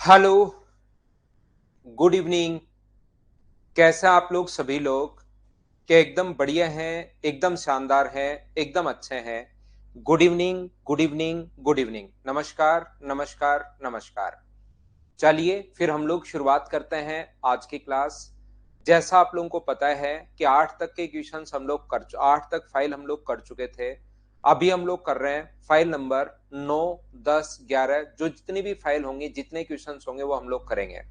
Hello, good evening. कैसे हैं आप लोग सभी लोग? क्या एकदम बढ़िया हैं, एकदम शानदार हैं, एकदम अच्छे हैं? Good evening, good evening, good evening. नमस्कार, नमस्कार, नमस्कार। चलिए फिर हम लोग शुरुआत करते हैं आज की क्लास। जैसा आप लोगों को पता है कि 8 तक के क्वेश्चंस हम लोग 8 तक फाइल हम लोग कर चुके थे। अभी हम लोग कर रहे हैं फाइल नंबर 9, 10, 11, जो जितनी भी फाइल होंगी, जितने क्वेश्चंस होंगे वो हम लोग करेंगे।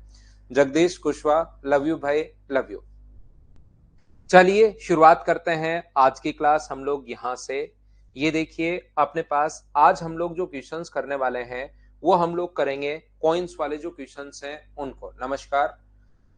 जगदीश कुशवाहा, लव यू भाई, लव यू। चलिए शुरुआत करते हैं आज की क्लास हम लोग यहां से। ये देखिए अपने पास आज हम लोग जो क्वेश्चंस करने वाले हैं वो हम लोग करेंगे कॉइन्स वाले जो क्वेश्चंस हैं उनको। नमस्कार।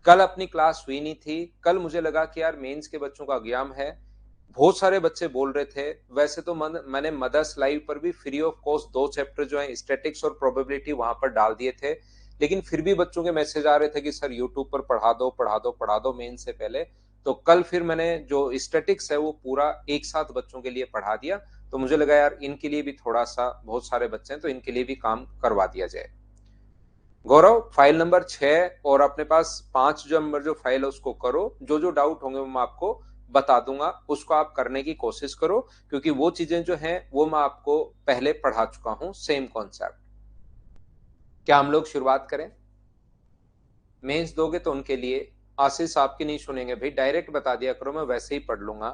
कल अपनी क्लास हुई नहीं थी। कल मुझे लगा कि यार मेंस के बच्चों का एग्जाम है, बहुत सारे बच्चे बोल रहे थे। वैसे तो मैंने मदर्स लाइव पर भी फ्री ऑफ कॉस्ट 2 चैप्टर जो है स्टैटिक्स और प्रोबेबिलिटी वहां पर डाल दिए थे, लेकिन फिर भी बच्चों के मैसेज आ रहे थे कि सर यूट्यूब पर पढ़ा दो पढ़ा दो पढ़ा दो मेन से पहले। तो कल फिर मैंने जो स्टैटिक्स है वो पूरा एक साथ बच्चों के लिए पढ़ा दिया। तो मुझे लगा यार इनके लिए भी थोड़ा सा, बहुत सारे बच्चे हैं तो इनके लिए भी काम करवा दिया जाए। गौरव, फाइल नंबर 6 और अपने पास 5 जो नंबर जो फाइल है उसको करो। जो जो डाउट होंगे वो मैं आपको बता दूंगा, उसको आप करने की कोशिश करो, क्योंकि वो चीजें जो हैं वो मैं आपको पहले पढ़ा चुका हूं, सेम कॉन्सेप्ट। क्या हम लोग शुरुआत करें? मेंस दोगे तो उनके लिए। आशीष आपकी नहीं सुनेंगे भाई, डायरेक्ट बता दिया करो, मैं वैसे ही पढ़ लूंगा।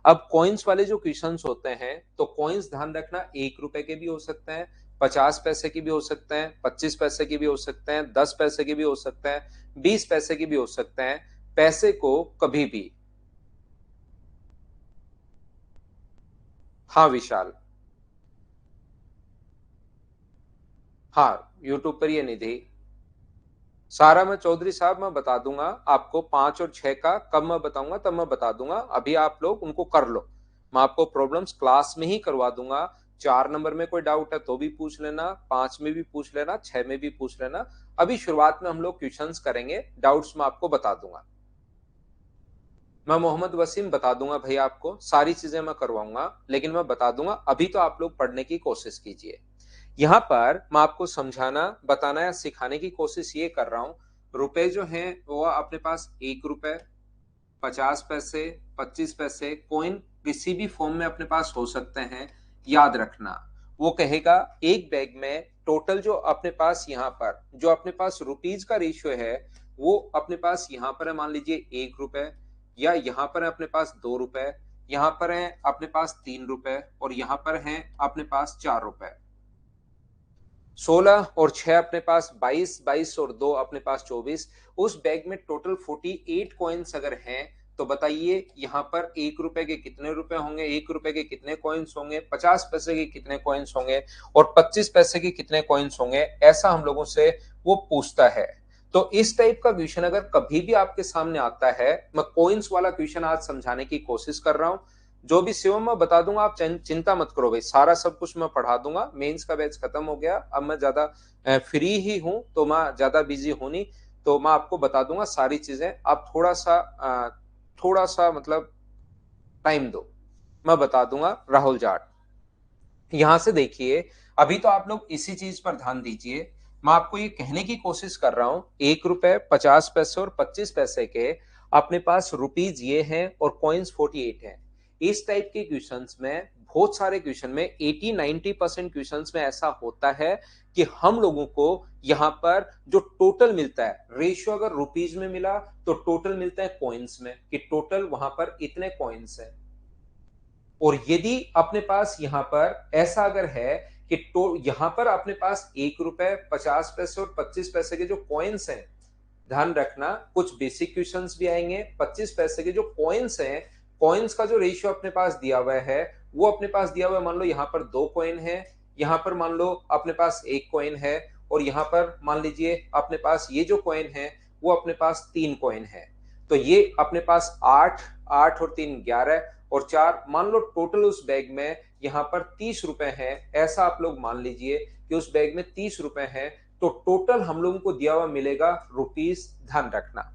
अब कॉइन्स वाले जो क्वेश्चंस होते हैं तो कॉइन्स ध्यान रखना 1 रुपए के भी हो सकते हैं, 50 पैसे की भी हो सकते हैं, 25 पैसे की भी हो सकते हैं, 10 पैसे की भी हो सकते हैं, 20 पैसे की भी हो सकते हैं। पैसे को कभी भी, हाँ विशाल, हाँ यूट्यूब पर ये निधि, सारा मैं चौधरी साहब मैं बता दूंगा आपको। 5 और 6 का कब मैं बताऊंगा तब मैं बता दूंगा, अभी आप लोग उनको कर लो। मैं आपको प्रॉब्लम्स क्लास में ही करवा दूंगा। 4 नंबर में कोई डाउट है तो भी पूछ लेना, 5 में भी पूछ लेना, 6 में भी पूछ लेना। अभी शुरुआत में हम लोग क्वेश्चंस करेंगे, डाउट्स मैं आपको बता दूंगा। मैं मोहम्मद वसीम बता दूंगा भाई, आपको सारी चीजें मैं करवाऊंगा, लेकिन मैं बता दूंगा। अभी तो आप लोग पढ़ने की कोशिश कीजिए। यहाँ पर मैं आपको समझाना, बताना या सिखाने की कोशिश ये कर रहा हूं। रुपए जो हैं वो अपने पास 1 रुपए, 50 पैसे, 25 पैसे कॉइन किसी भी फॉर्म में अपने पास हो सकते हैं। याद रखना, वो कहेगा एक बैग में टोटल जो अपने पास यहाँ पर जो अपने पास रुपीज का रेशियो है वो अपने पास यहाँ पर है, मान लीजिए 1 रुपए, या यहाँ पर है अपने पास 2 रुपए, यहाँ पर है अपने पास 3 रुपए, और यहाँ पर है अपने पास 4 रुपए। 16 और 6 अपने पास 22, 22 और 2 अपने पास 24। उस बैग में टोटल 48 कॉइन्स अगर हैं तो बताइए यहाँ पर 1 रुपए के कितने रुपए होंगे, 1 रुपए के कितने कॉइन्स होंगे, 50 पैसे के कितने कॉइन्स होंगे, और 25 पैसे के कितने कॉइन्स होंगे। ऐसा हम लोगों से वो पूछता है। तो इस टाइप का क्वेश्चन अगर कभी भी आपके सामने आता है, मैं कॉइन्स वाला क्वेश्चन आज समझाने की कोशिश कर रहा हूं। जो भी शिवम मैं बता दूंगा, आप चिंता मत करो भाई, सारा सब कुछ मैं पढ़ा दूंगा। मेंस का बैच खत्म हो गया, अब मैं ज्यादा फ्री ही हूं, तो मैं ज्यादा बिजी हूं नहीं, तो मैं आपको बता दूंगा सारी चीजें। आप थोड़ा सा मतलब टाइम दो, मैं बता दूंगा। राहुल जाट, यहां से देखिए, अभी तो आप लोग इसी चीज पर ध्यान दीजिए। मैं आपको ये कहने की कोशिश कर रहा हूं, 1 रुपए, 50 पैसे और 25 पैसे के अपने पास रुपीज ये हैं और कॉइन्स 48 हैं। इस टाइप के क्वेश्चंस में, बहुत सारे क्वेश्चन में 80-90% क्वेश्चंस में ऐसा होता है कि हम लोगों को यहां पर जो टोटल मिलता है, रेशियो अगर रुपीज में मिला तो टोटल मिलता है कॉइन्स में, कि टोटल वहां पर इतने कॉइन्स है। और यदि अपने पास यहां पर ऐसा अगर है कि तो यहां पर अपने पास 1 रुपए, 50 पैसे और 25 पैसे के जो कॉइन्स हैं, ध्यान रखना कुछ बेसिक क्वेश्चंस भी आएंगे। 25 पैसे के जो कॉइन्स हैं, कॉइन्स का जो रेशियो अपने पास दिया हुआ है वो अपने पास दिया हुआ है, मान लो यहाँ पर 2 कॉइन है, यहाँ पर मान लो अपने पास 1 कॉइन है, और यहाँ पर मान लीजिए अपने पास ये जो कॉइन है वो अपने पास 3 कॉइन है। तो ये अपने पास 8, 8 और 3 11 और 4, मान लो टोटल उस बैग में यहाँ पर 30 रुपए हैं। ऐसा आप लोग मान लीजिए कि उस बैग में 30 रुपए हैं, तो टोटल हम लोगों को दिया हुआ मिलेगा रुपीज। ध्यान रखना,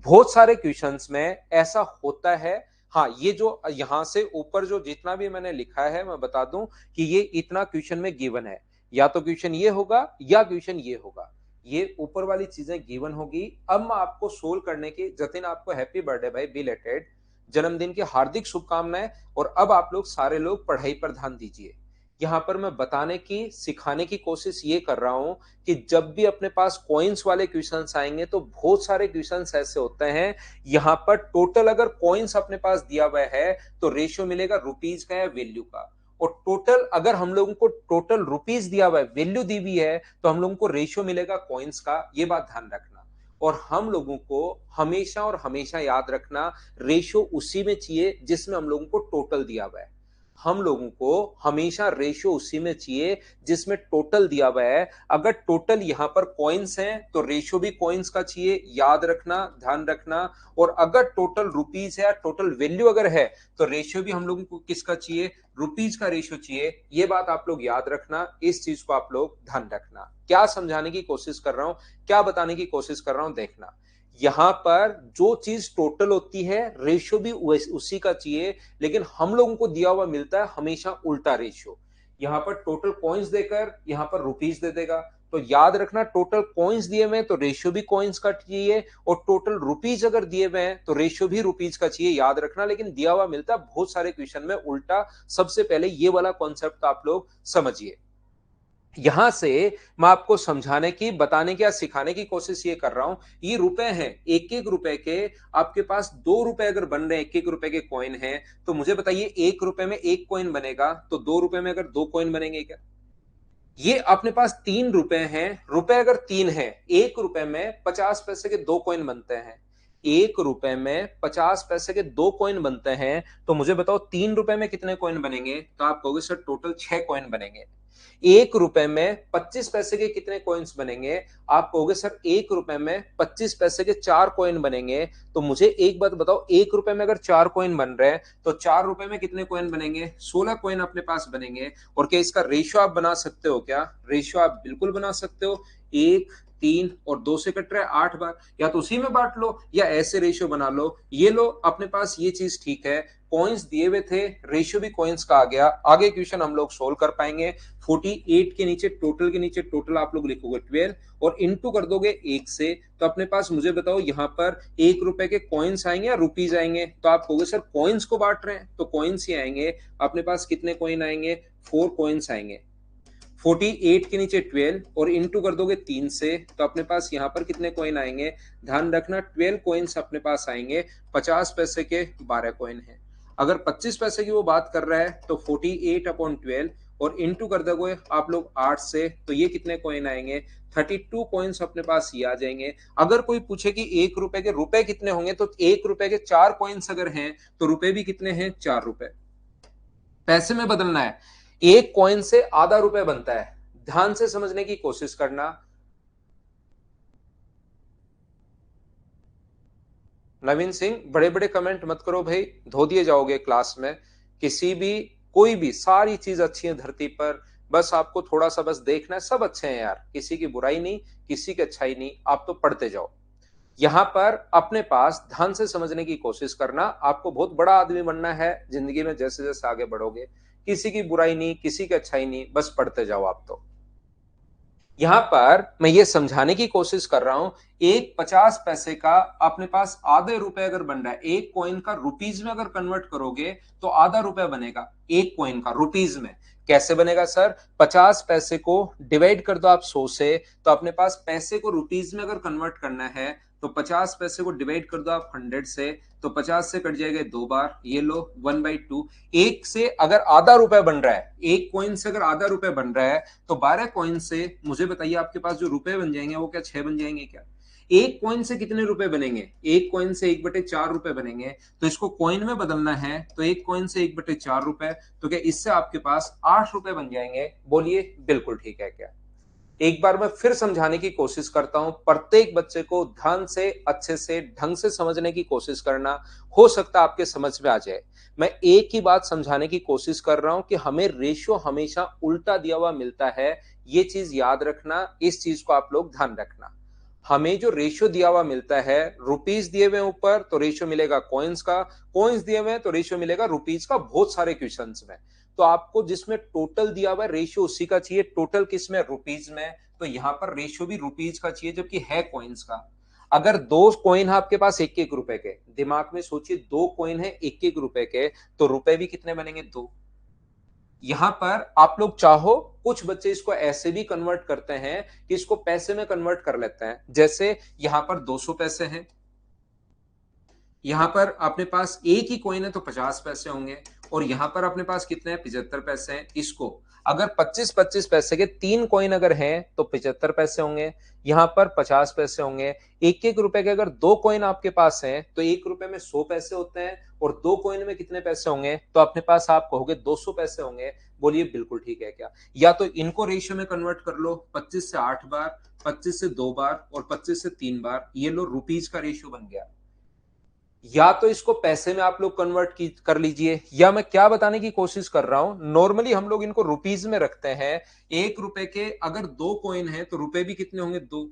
बहुत सारे क्वेश्चंस में ऐसा होता है। हाँ, ये जो यहां से ऊपर जो जितना भी मैंने लिखा है मैं बता दूं कि ये इतना क्वेश्चन में गिवन है, या तो क्वेश्चन ये होगा या क्वेश्चन ये होगा। ये ऊपर वाली चीजें गिवन होगी। अब मैं आपको सोल्व करने की, जतिन आपको हैप्पी बर्थडे भाई, बिलेटेड जन्मदिन की हार्दिक शुभकामनाएं। और अब आप लोग सारे लोग पढ़ाई पर ध्यान दीजिए। यहां पर मैं बताने की, सिखाने की कोशिश ये कर रहा हूं कि जब भी अपने पास कॉइन्स वाले क्वेश्चंस आएंगे तो बहुत सारे क्वेश्चंस ऐसे होते हैं, यहां पर टोटल अगर कॉइन्स अपने पास दिया हुआ है तो रेशियो मिलेगा रुपीज का या वैल्यू का। और टोटल अगर हम लोगों को टोटल रुपीज दिया हुआ है, वैल्यू दी हुई है, तो हम लोगों को रेशियो मिलेगा कॉइन्स का। ये बात ध्यान रखना। और हम लोगों को हमेशा और हमेशा याद रखना, रेशियो उसी में चाहिए जिसमें हम लोगों को टोटल दिया हुआ है। हम लोगों को हमेशा रेशियो उसी में चाहिए जिसमें टोटल दिया हुआ है। अगर टोटल यहां पर कॉइन्स हैं तो रेशियो भी कॉइन्स का चाहिए, याद रखना, ध्यान रखना। और अगर टोटल रुपीज है, टोटल वैल्यू अगर है, तो रेशियो भी हम लोगों को किसका चाहिए, रुपीज का रेशियो चाहिए। ये बात आप लोग याद रखना, इस चीज को आप लोग ध्यान रखना। क्या समझाने की कोशिश कर रहा हूं, क्या बताने की कोशिश कर रहा हूं, देखना। यहां पर जो चीज टोटल होती है रेशियो भी उसी का चाहिए, लेकिन हम लोगों को दिया हुआ मिलता है हमेशा उल्टा रेशियो। यहां पर टोटल कॉइन्स देकर यहां पर रुपीज दे देगा। तो याद रखना, टोटल कॉइन्स दिए हुए हैं तो रेशियो भी कॉइन्स का चाहिए, और टोटल रुपीज अगर दिए हुए हैं तो रेशियो भी रुपीज का चाहिए, याद रखना। लेकिन दिया हुआ मिलता है बहुत सारे क्वेश्चन में उल्टा। सबसे पहले ये वाला कॉन्सेप्ट आप लोग समझिए। यहां से मैं आपको समझाने की, बताने की या सिखाने की कोशिश ये कर रहा हूं। ये रुपए हैं, एक एक रुपए के आपके पास 2 रुपए अगर बन रहे हैं, एक एक रुपए के कॉइन हैं, तो मुझे बताइए 1 रुपए में एक कॉइन बनेगा, तो 2 रुपए में अगर 2 कॉइन बनेंगे क्या? ये अपने पास 3 रुपए हैं, रुपए अगर 3 है, 1 रुपए में 50 पैसे के 2 कॉइन बनते हैं। 1 रुपए में 50 पैसे के 2 कॉइन बनते हैं, तो मुझे बताओ 3 रुपए में कितने कॉइन बनेंगे? तो आप कहोगे सर टोटल 6 कॉइन बनेंगे। 1 रुपए में 25 पैसे के कितने कॉइन्स बनेंगे? आप कहोगे सर 1 रुपए में 25 पैसे के 4 कॉइन बनेंगे। तो मुझे एक बात बताओ, 1 रुपए में अगर 4 कॉइन बन रहे हैं तो 4 रुपए में कितने कॉइन बनेंगे? 16 कॉइन अपने पास बनेंगे। और क्या इसका रेशियो आप बना सकते हो? क्या रेशियो आप बिल्कुल बना सकते हो। 1 3 और 2 से कट रहा है 8 बार, या तो उसी में बांट लो या ऐसे रेशियो बना लो। ये लो अपने पास, ये चीज ठीक है। कॉइन्स दिए हुए थे, रेशियो भी कॉइन्स का आ गया। आगे क्वेश्चन हम लोग सोल्व कर पाएंगे। 48 के नीचे टोटल, के नीचे टोटल आप लोग लिखोगे 12 और इंटू कर दोगे 1 से। तो अपने पास मुझे बताओ यहाँ पर 1 रुपए के कॉइन्स आएंगे या रुपीज आएंगे? तो आप कहोगे सर कॉइन्स को बांट रहे हैं तो कॉइन्स ही आएंगे। अपने पास कितने कॉइन आएंगे? 4 कॉइन्स आएंगे। 48 के नीचे 12 और इंटू कर दोगे 3 से, तो अपने पास यहाँ पर कितने कॉइन आएंगे? ध्यान रखना 12 कॉइन्स अपने पास आएंगे। 50 पैसे के 12 कॉइन है। अगर 25 पैसे की वो बात कर रहा है तो 48/12 और इंटू कर दोगे आप लोग 8 से, तो ये कितने कॉइन आएंगे? 32 कॉइन्स अपने पास ये आ जाएंगे। अगर कोई पूछे कि 1 रुपए के रुपए कितने होंगे, तो 1 रुपए के 4 कॉइन्स अगर हैं तो रुपए भी कितने हैं? 4 रुपए। पैसे में बदलना है, एक कॉइन से आधा रुपए बनता है। ध्यान से समझने की कोशिश करना। नवीन सिंह, बड़े बड़े कमेंट मत करो भाई, धो दिए जाओगे क्लास में। किसी भी, कोई भी, सारी चीज अच्छी है धरती पर, बस आपको थोड़ा सा बस देखना है। सब अच्छे हैं यार, किसी की बुराई नहीं, किसी की अच्छाई नहीं, आप तो पढ़ते जाओ। यहां पर अपने पास ध्यान से समझने की कोशिश करना। आपको बहुत बड़ा आदमी बनना है जिंदगी में, जैसे जैसे आगे बढ़ोगे। किसी की बुराई नहीं, किसी की अच्छाई नहीं, बस पढ़ते जाओ आप तो। यहां पर मैं ये समझाने की कोशिश कर रहा हूं, एक 50 पैसे का अपने पास आधे रुपए अगर बन रहा है, एक कॉइन का रुपीज में अगर कन्वर्ट करोगे तो आधा रुपया बनेगा एक कॉइन का रुपीज में। कैसे बनेगा सर? 50 पैसे को डिवाइड कर दो आप 100 से, तो अपने पास पैसे को रुपीज में अगर कन्वर्ट करना है तो 50 पैसे को डिवाइड कर दो आप 100 से, तो 50 से कट जाएगा 2 बार, ये लो 1/2। एक से अगर आधा रुपया बन रहा है, एक कॉइन से अगर आधा रुपया बन रहा है, तो 12 कॉइन से मुझे बताइए आपके पास जो रुपए बन जाएंगे वो क्या 6 बन जाएंगे क्या? एक कॉइन से कितने रुपए बनेंगे? एक कॉइन से 1/4 रुपए बनेंगे। तो इसको कॉइन में बदलना है तो एक कॉइन से 1/4 रुपए, तो क्या इससे आपके पास 8 रुपए बन जाएंगे? बोलिए बिल्कुल ठीक है क्या? एक बार मैं फिर समझाने की कोशिश करता हूं, प्रत्येक बच्चे को ध्यान से, अच्छे से, ढंग से समझने की कोशिश करना। हो सकता है आपके समझ में आ जाए। मैं एक ही बात समझाने की कोशिश कर रहा हूं कि हमें रेशियो हमेशा उल्टा दिया हुआ मिलता है। ये चीज याद रखना, इस चीज को आप लोग ध्यान रखना। हमें जो रेशियो दिया हुआ मिलता है, रुपीज दिए हुए ऊपर तो रेशियो मिलेगा कॉइन्स का, कॉइन्स दिए हुए तो रेशियो मिलेगा रुपीज का, बहुत सारे क्वेश्चंस में। तो आपको जिसमें टोटल दिया हुआ रेशियो उसी का चाहिए। टोटल किस में? रुपीज में। तो यहां पर रेशियो भी रुपीज का चाहिए, जबकि है कॉइन्स का। अगर दो कॉइन है आपके पास एक एक रुपए के, दिमाग में सोचिए, दो कॉइन है एक एक रुपए के, तो रुपए भी कितने बनेंगे? दो। यहां पर आप लोग चाहो, कुछ बच्चे इसको ऐसे भी कन्वर्ट करते हैं कि इसको पैसे में कन्वर्ट कर लेते हैं। जैसे यहां पर 200 पैसे हैं, यहां पर अपने पास एक ही कॉइन है तो 50 पैसे होंगे, और यहां पर अपने पास कितने हैं? 75 पैसे हैं। इसको अगर 25-25 पैसे के तीन कॉइन अगर हैं तो 75 पैसे होंगे, यहां पर 50 पैसे होंगे। एक एक रुपए के अगर दो कॉइन आपके पास हैं तो एक रुपए में 100 पैसे होते हैं, और दो कॉइन में कितने पैसे होंगे? तो अपने पास आप कहोगे 200 पैसे होंगे। बोलिए बिल्कुल ठीक है क्या? या तो इनको रेशियो में कन्वर्ट कर लो, 25 से 8 बार, 25 से 2 बार और 25 से 3 बार, ये लो रुपीज का रेशियो बन गया। या तो इसको पैसे में आप लोग कन्वर्ट कर लीजिए, या मैं क्या बताने की कोशिश कर रहा हूं, नॉर्मली हम लोग इनको रुपीज में रखते हैं। एक रुपए के अगर दो कॉइन है तो रुपए भी कितने होंगे? दो।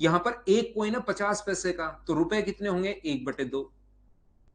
यहां पर एक कॉइन है 50 पैसे का, तो रुपए कितने होंगे? 1/2।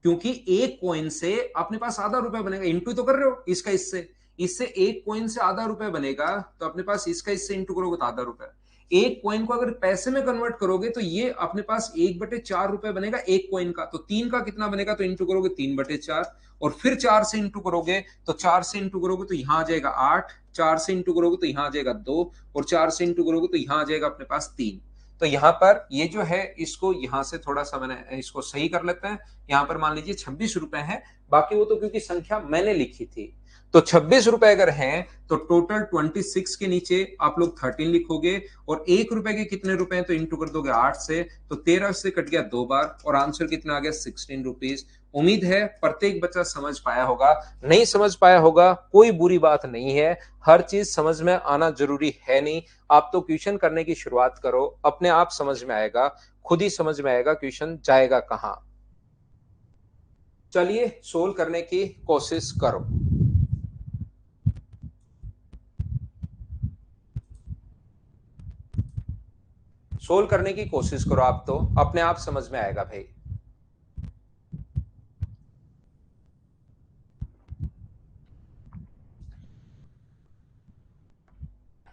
क्योंकि एक कॉइन से अपने पास आधा रुपया बनेगा। इंटू तो कर रहे हो इसका इससे, इससे एक कॉइन से आधा रुपया बनेगा, तो अपने पास इसका इससे इंटू करोगे तो आधा रुपया। एक कॉइन को अगर पैसे में कन्वर्ट करोगे तो ये अपने पास 1/4 रुपए बनेगा एक कॉइन का। तो तीन का कितना बनेगा? तो इंटू करोगे 3/4, और फिर 4 से इंटू करोगे, तो 4 से इंटू करोगे तो यहां आ जाएगा 8, 4 से इंटू करोगे तो यहां आ जाएगा 2, और 4 से इंटू करोगे तो यहां आ जाएगा अपने पास 3। तो यहां पर ये जो है, इसको यहां से थोड़ा सा मैंने इसको सही कर लेते हैं। यहां पर मान लीजिए 26 रुपए है, बाकी वो तो क्योंकि संख्या मैंने लिखी थी। तो 26 रुपए अगर हैं तो टोटल 26 के नीचे आप लोग 13 लिखोगे, और एक रुपए के कितने रुपए हैं? तो इंटू कर दोगे 8 से, तो 13 से कट गया 2 बार, और आंसर कितना आ गया? 16 रुपीज। उम्मीद है प्रत्येक बच्चा समझ पाया होगा। नहीं समझ पाया होगा कोई बुरी बात नहीं है, हर चीज समझ में आना जरूरी है नहीं। आप तो क्वेश्चन करने की शुरुआत करो, अपने आप समझ में आएगा, खुद ही समझ में आएगा क्वेश्चन जाएगा कहां। चलिए सोल्व करने की कोशिश करो। सोल्व करने की कोशिश करो, आप तो अपने आप समझ में आएगा भाई।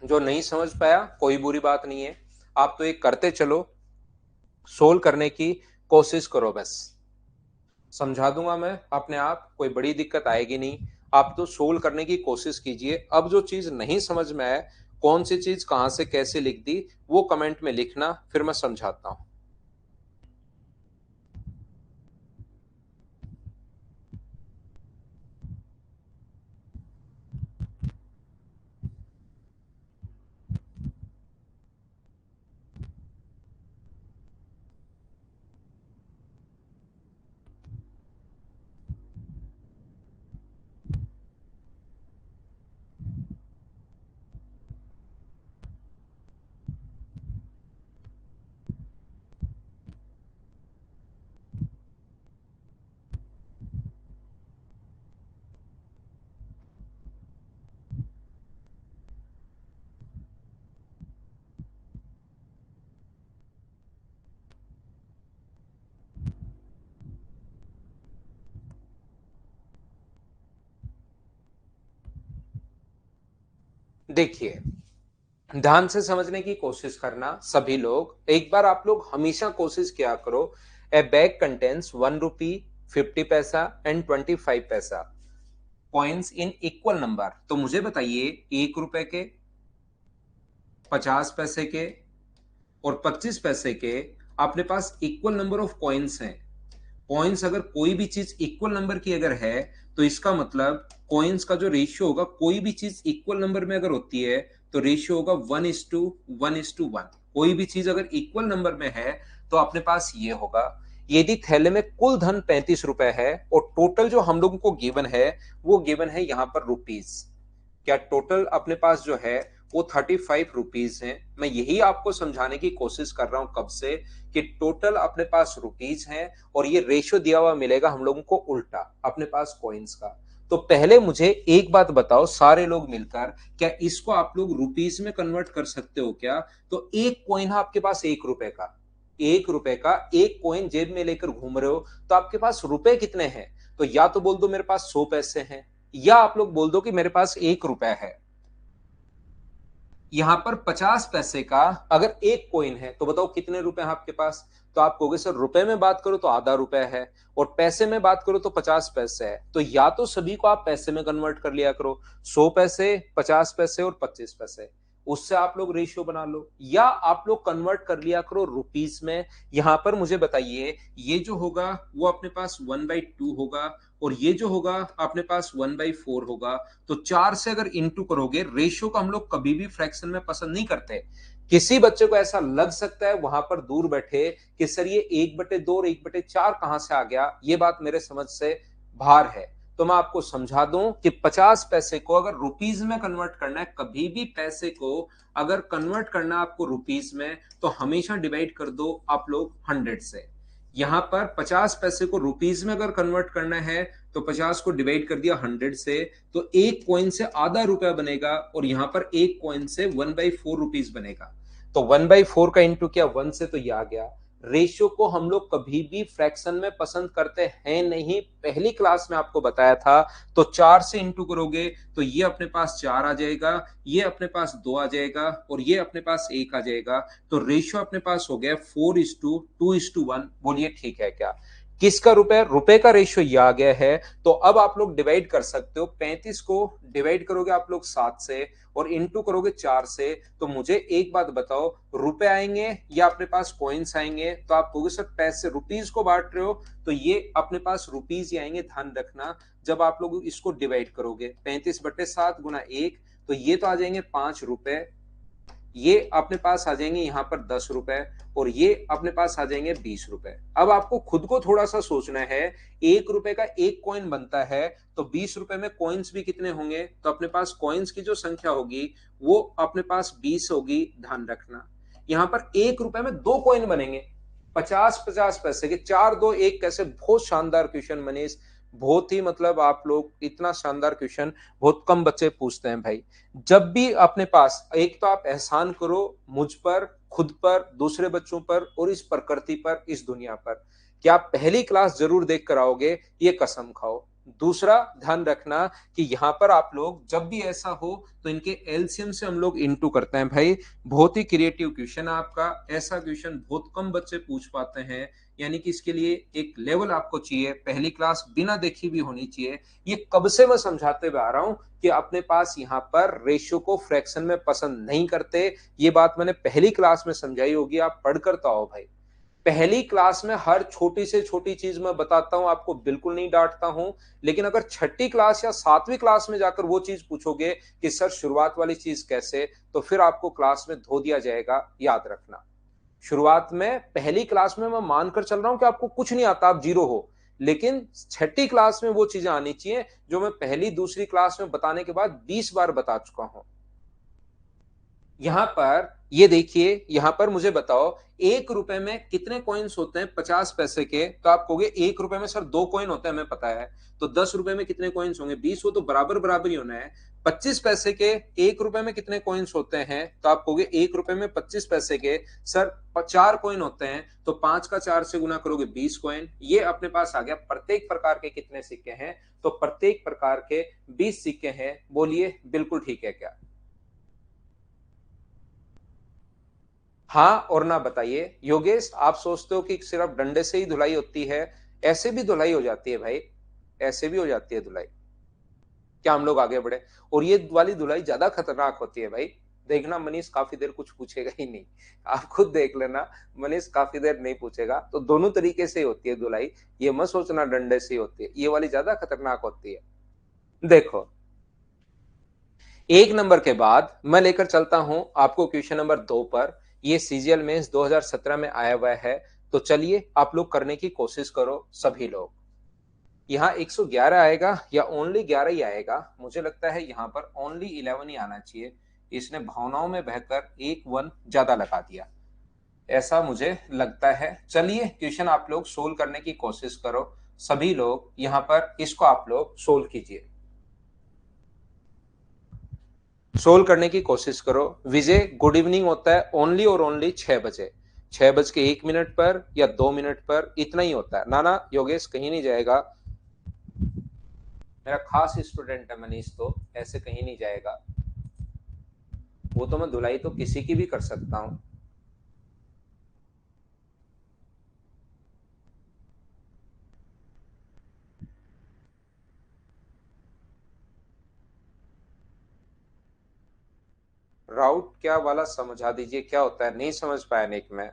जो नहीं समझ पाया कोई बुरी बात नहीं है, आप तो एक करते चलो, सोल्व करने की कोशिश करो बस। समझा दूंगा मैं अपने आप, कोई बड़ी दिक्कत आएगी नहीं। आप तो सोल्व करने की कोशिश कीजिए। अब जो चीज नहीं समझ में आए, कौन सी चीज कहां से कैसे लिख दी, वो कमेंट में लिखना, फिर मैं समझाता हूं। देखिए, ध्यान से समझने की कोशिश करना सभी लोग। एक बार आप लोग हमेशा कोशिश किया करो, ए बैग कंटेन्स 1 रुपी, 50 पैसा एंड 25 पैसा कॉइन्स इन इक्वल नंबर। तो मुझे बताइए, एक रुपए के, 50 पैसे के और 25 पैसे के अपने पास इक्वल नंबर ऑफ कॉइन्स हैं। कॉइन्स अगर कोई भी चीज इक्वल नंबर की अगर है, तो इसका मतलब कॉइन्स का जो रेशियो होगा, कोई भी चीज इक्वल नंबर में अगर होती है तो रेशियो होगा 1:1:1। कोई भी चीज अगर इक्वल नंबर में है तो अपने पास ये होगा। यदि थैले में कुल धन 35 रुपए है और टोटल जो हम लोगों को गिवन है वो गिवन है यहां पर रुपीज, क्या टोटल अपने पास जो है वो 35 रुपीज है। मैं यही आपको समझाने की कोशिश कर रहा हूं कब से, कि टोटल अपने पास रुपीज है और ये रेशियो दिया हुआ मिलेगा हम लोगों को उल्टा अपने पास कॉइन्स का। तो पहले मुझे एक बात बताओ सारे लोग मिलकर, क्या इसको आप लोग रुपीज में कन्वर्ट कर सकते हो क्या? तो एक कॉइन है आपके पास 1 रुपए का, 1 रुपए का एक कॉइन जेब में लेकर घूम रहे हो, तो आपके पास रुपए कितने हैं? तो या तो बोल दो मेरे पास 100 पैसे हैं, या आप लोग बोल दो कि मेरे पास 1 रुपए है, यहां पर 50 पैसे का अगर एक कॉइन है तो बताओ कितने रुपए हैं आपके पास। तो आप कहोगे सर रुपए में बात करो तो आधा रुपए है और पैसे में बात करो तो 50 पैसे है, तो या तो सभी को आप पैसे में कन्वर्ट कर लिया करो, 100 पैसे, 50 पैसे और 25 पैसे, उससे आप लोग रेशियो बना लो, या आप लोग कन्वर्ट कर लिया करो रुपीस में। यहां पर मुझे बताइए, ये जो होगा वो अपने पास 1/2 होगा और ये जो होगा अपने पास 1/4 होगा। तो 4 से अगर इंटू करोगे, रेशियो को हम लोग कभी भी फ्रैक्शन में पसंद नहीं करते। किसी बच्चे को ऐसा लग सकता है वहां पर दूर बैठे कि सर ये 1/2 और 1/4 कहां से आ गया, ये बात मेरे समझ से बाहर है। तो मैं आपको समझा दूं कि 50 पैसे को अगर रुपीज में कन्वर्ट करना है, कभी भी पैसे को अगर कन्वर्ट करना है आपको रुपीज में, तो हमेशा डिवाइड कर दो आप लोग 100 से। यहां पर 50 पैसे को रुपीज में अगर कन्वर्ट करना है तो 50 को डिवाइड कर दिया 100 से, तो एक कॉइन से आधा रुपया बनेगा और यहां पर एक कॉइन से 1/4 रुपीज बनेगा। तो 1/4 का इंटू किया 1 से, तो यह आ गया। रेशियो को हम लोग कभी भी फ्रैक्शन में पसंद करते हैं नहीं, पहली क्लास में आपको बताया था। तो 4 से इंटू करोगे तो ये अपने पास 4 आ जाएगा, ये अपने पास 2 आ जाएगा और ये अपने पास 1 आ जाएगा। तो रेशियो अपने पास हो गया 4:2:1। बोलिए ठीक है क्या? किसका रुपए? रुपए का रेशियो ये आ गया है। तो अब आप लोग डिवाइड कर सकते हो, 35 को डिवाइड करोगे आप लोग 7 से और इंटू करोगे 4 से। तो मुझे एक बात बताओ, रुपए आएंगे या अपने पास कॉइन्स आएंगे? तो आप कहोगे सर पैसे रुपीज को बांट रहे हो तो ये अपने पास रुपीज ही आएंगे, ध्यान रखना। जब आप लोग इसको डिवाइड करोगे 35/7 गुना 1, तो ये तो आ जाएंगे 5 रुपए, ये अपने पास आ जाएंगे यहाँ पर 10 रुपए और ये अपने पास आ जाएंगे 20 रुपए। अब आपको खुद को थोड़ा सा सोचना है, 1 रुपए का एक कॉइन बनता है तो 20 रुपए में कॉइन्स भी कितने होंगे? तो अपने पास कॉइन्स की जो संख्या होगी वो अपने पास 20 होगी, ध्यान रखना। यहाँ पर 1 रुपए में 2 कॉइन बनेंगे, 50-50 पैसे के, 4, 2, 1 कैसे? बहुत शानदार क्वेश्चन मनीष, बहुत ही मतलब आप लोग इतना शानदार क्वेश्चन बहुत कम बच्चे पूछते हैं भाई। जब भी अपने पास, एक तो आप एहसान करो मुझ पर, खुद पर, दूसरे बच्चों पर और इस प्रकृति पर, इस दुनिया पर, कि आप पहली क्लास जरूर देख कर आओगे, ये कसम खाओ। दूसरा ध्यान रखना कि यहां पर आप लोग जब भी ऐसा हो तो इनके एलसीएम से हम लोग इनटू करते हैं भाई। बहुत ही क्रिएटिव क्वेश्चन है आपका, ऐसा क्वेश्चन बहुत कम बच्चे पूछ पाते हैं, यानी कि इसके लिए एक लेवल आपको चाहिए, पहली क्लास बिना देखी भी होनी चाहिए। ये कब से मैं समझाते हुए आ रहा हूं कि अपने पास यहाँ पर रेशियो को फ्रैक्शन में पसंद नहीं करते, ये बात मैंने पहली क्लास में समझाई होगी, आप पढ़कर तो आओ भाई। पहली क्लास में हर छोटी से छोटी चीज मैं बताता हूं, आपको बिल्कुल नहीं डांटता हूं, लेकिन अगर छठी क्लास या 7वीं क्लास में जाकर वो चीज पूछोगे कि सर शुरुआत वाली चीज कैसे, तो फिर आपको क्लास में धो दिया जाएगा, याद रखना। शुरुआत में पहली क्लास में मैं मानकर चल रहा हूं कि आपको कुछ नहीं आता, आप जीरो हो, लेकिन छठी क्लास में वो चीजें आनी चाहिए जो मैं पहली दूसरी क्लास में बताने के बाद 20 बार बता चुका हूं। यहां पर ये देखिए, यहां पर मुझे बताओ 1 रुपए में कितने कॉइन्स होते हैं 50 पैसे के? तो आप कहोगे 1 रुपए में सर 2 कॉइन होते हैं, हमें पता है। तो 10 रुपए में कितने कॉइन्स होंगे? 20, हो तो बराबर बराबर ही होना है। 25 पैसे के 1 रुपए में कितने कॉइन्स होते हैं? तो आप कहोगे 1 रुपए में 25 पैसे के सर 4 कॉइन होते हैं, तो 5 का 4 से गुना करोगे 20 कॉइन। ये अपने पास आ गया। प्रत्येक प्रकार के कितने सिक्के हैं? तो प्रत्येक प्रकार के 20 सिक्के हैं। बोलिए बिल्कुल ठीक है क्या? हाँ और ना बताइए। योगेश आप सोचते हो कि सिर्फ डंडे से ही धुलाई होती है, ऐसे भी धुलाई हो जाती है भाई, ऐसे भी हो जाती है धुलाई। क्या हम लोग आगे बढ़े? और ये वाली धुलाई ज्यादा खतरनाक होती है भाई। देखना मनीष काफी देर कुछ पूछेगा ही नहीं, आप खुद देख लेना, मनीष काफी देर नहीं पूछेगा। तो दोनों तरीके से होती है धुलाई, ये मत सोचना डंडे से ही होती है, ये वाली ज्यादा खतरनाक होती है। देखो, 1 नंबर के बाद मैं लेकर चलता हूं आपको क्वेश्चन नंबर 2 पर। ये सीजीएल मेंस 2017 में आया हुआ है, तो चलिए आप लोग करने की कोशिश करो सभी लोग। यहाँ 111 आएगा या ओनली 11 ही आएगा? मुझे लगता है यहाँ पर ओनली 11 ही आना चाहिए। इसने भावनाओं में बहकर एक 1 ज्यादा लगा दिया, ऐसा मुझे लगता है। चलिए क्वेश्चन आप लोग सोल्व करने की कोशिश करो सभी लोग, यहाँ पर इसको आप लोग सोल्व कीजिए, सोल्व करने की कोशिश करो। विजय गुड इवनिंग होता है ओनली और ओनली 6 बजे, 6:01 पर या 2 मिनट पर, इतना ही होता है। नाना योगेश कहीं नहीं जाएगा। मेरा खास स्टूडेंट है मनीष, तो ऐसे कहीं नहीं जाएगा। वो तो मैं धुलाई तो किसी की भी कर सकता हूँ। राउट क्या वाला समझा दीजिए, क्या होता है, नहीं समझ पाया निक में।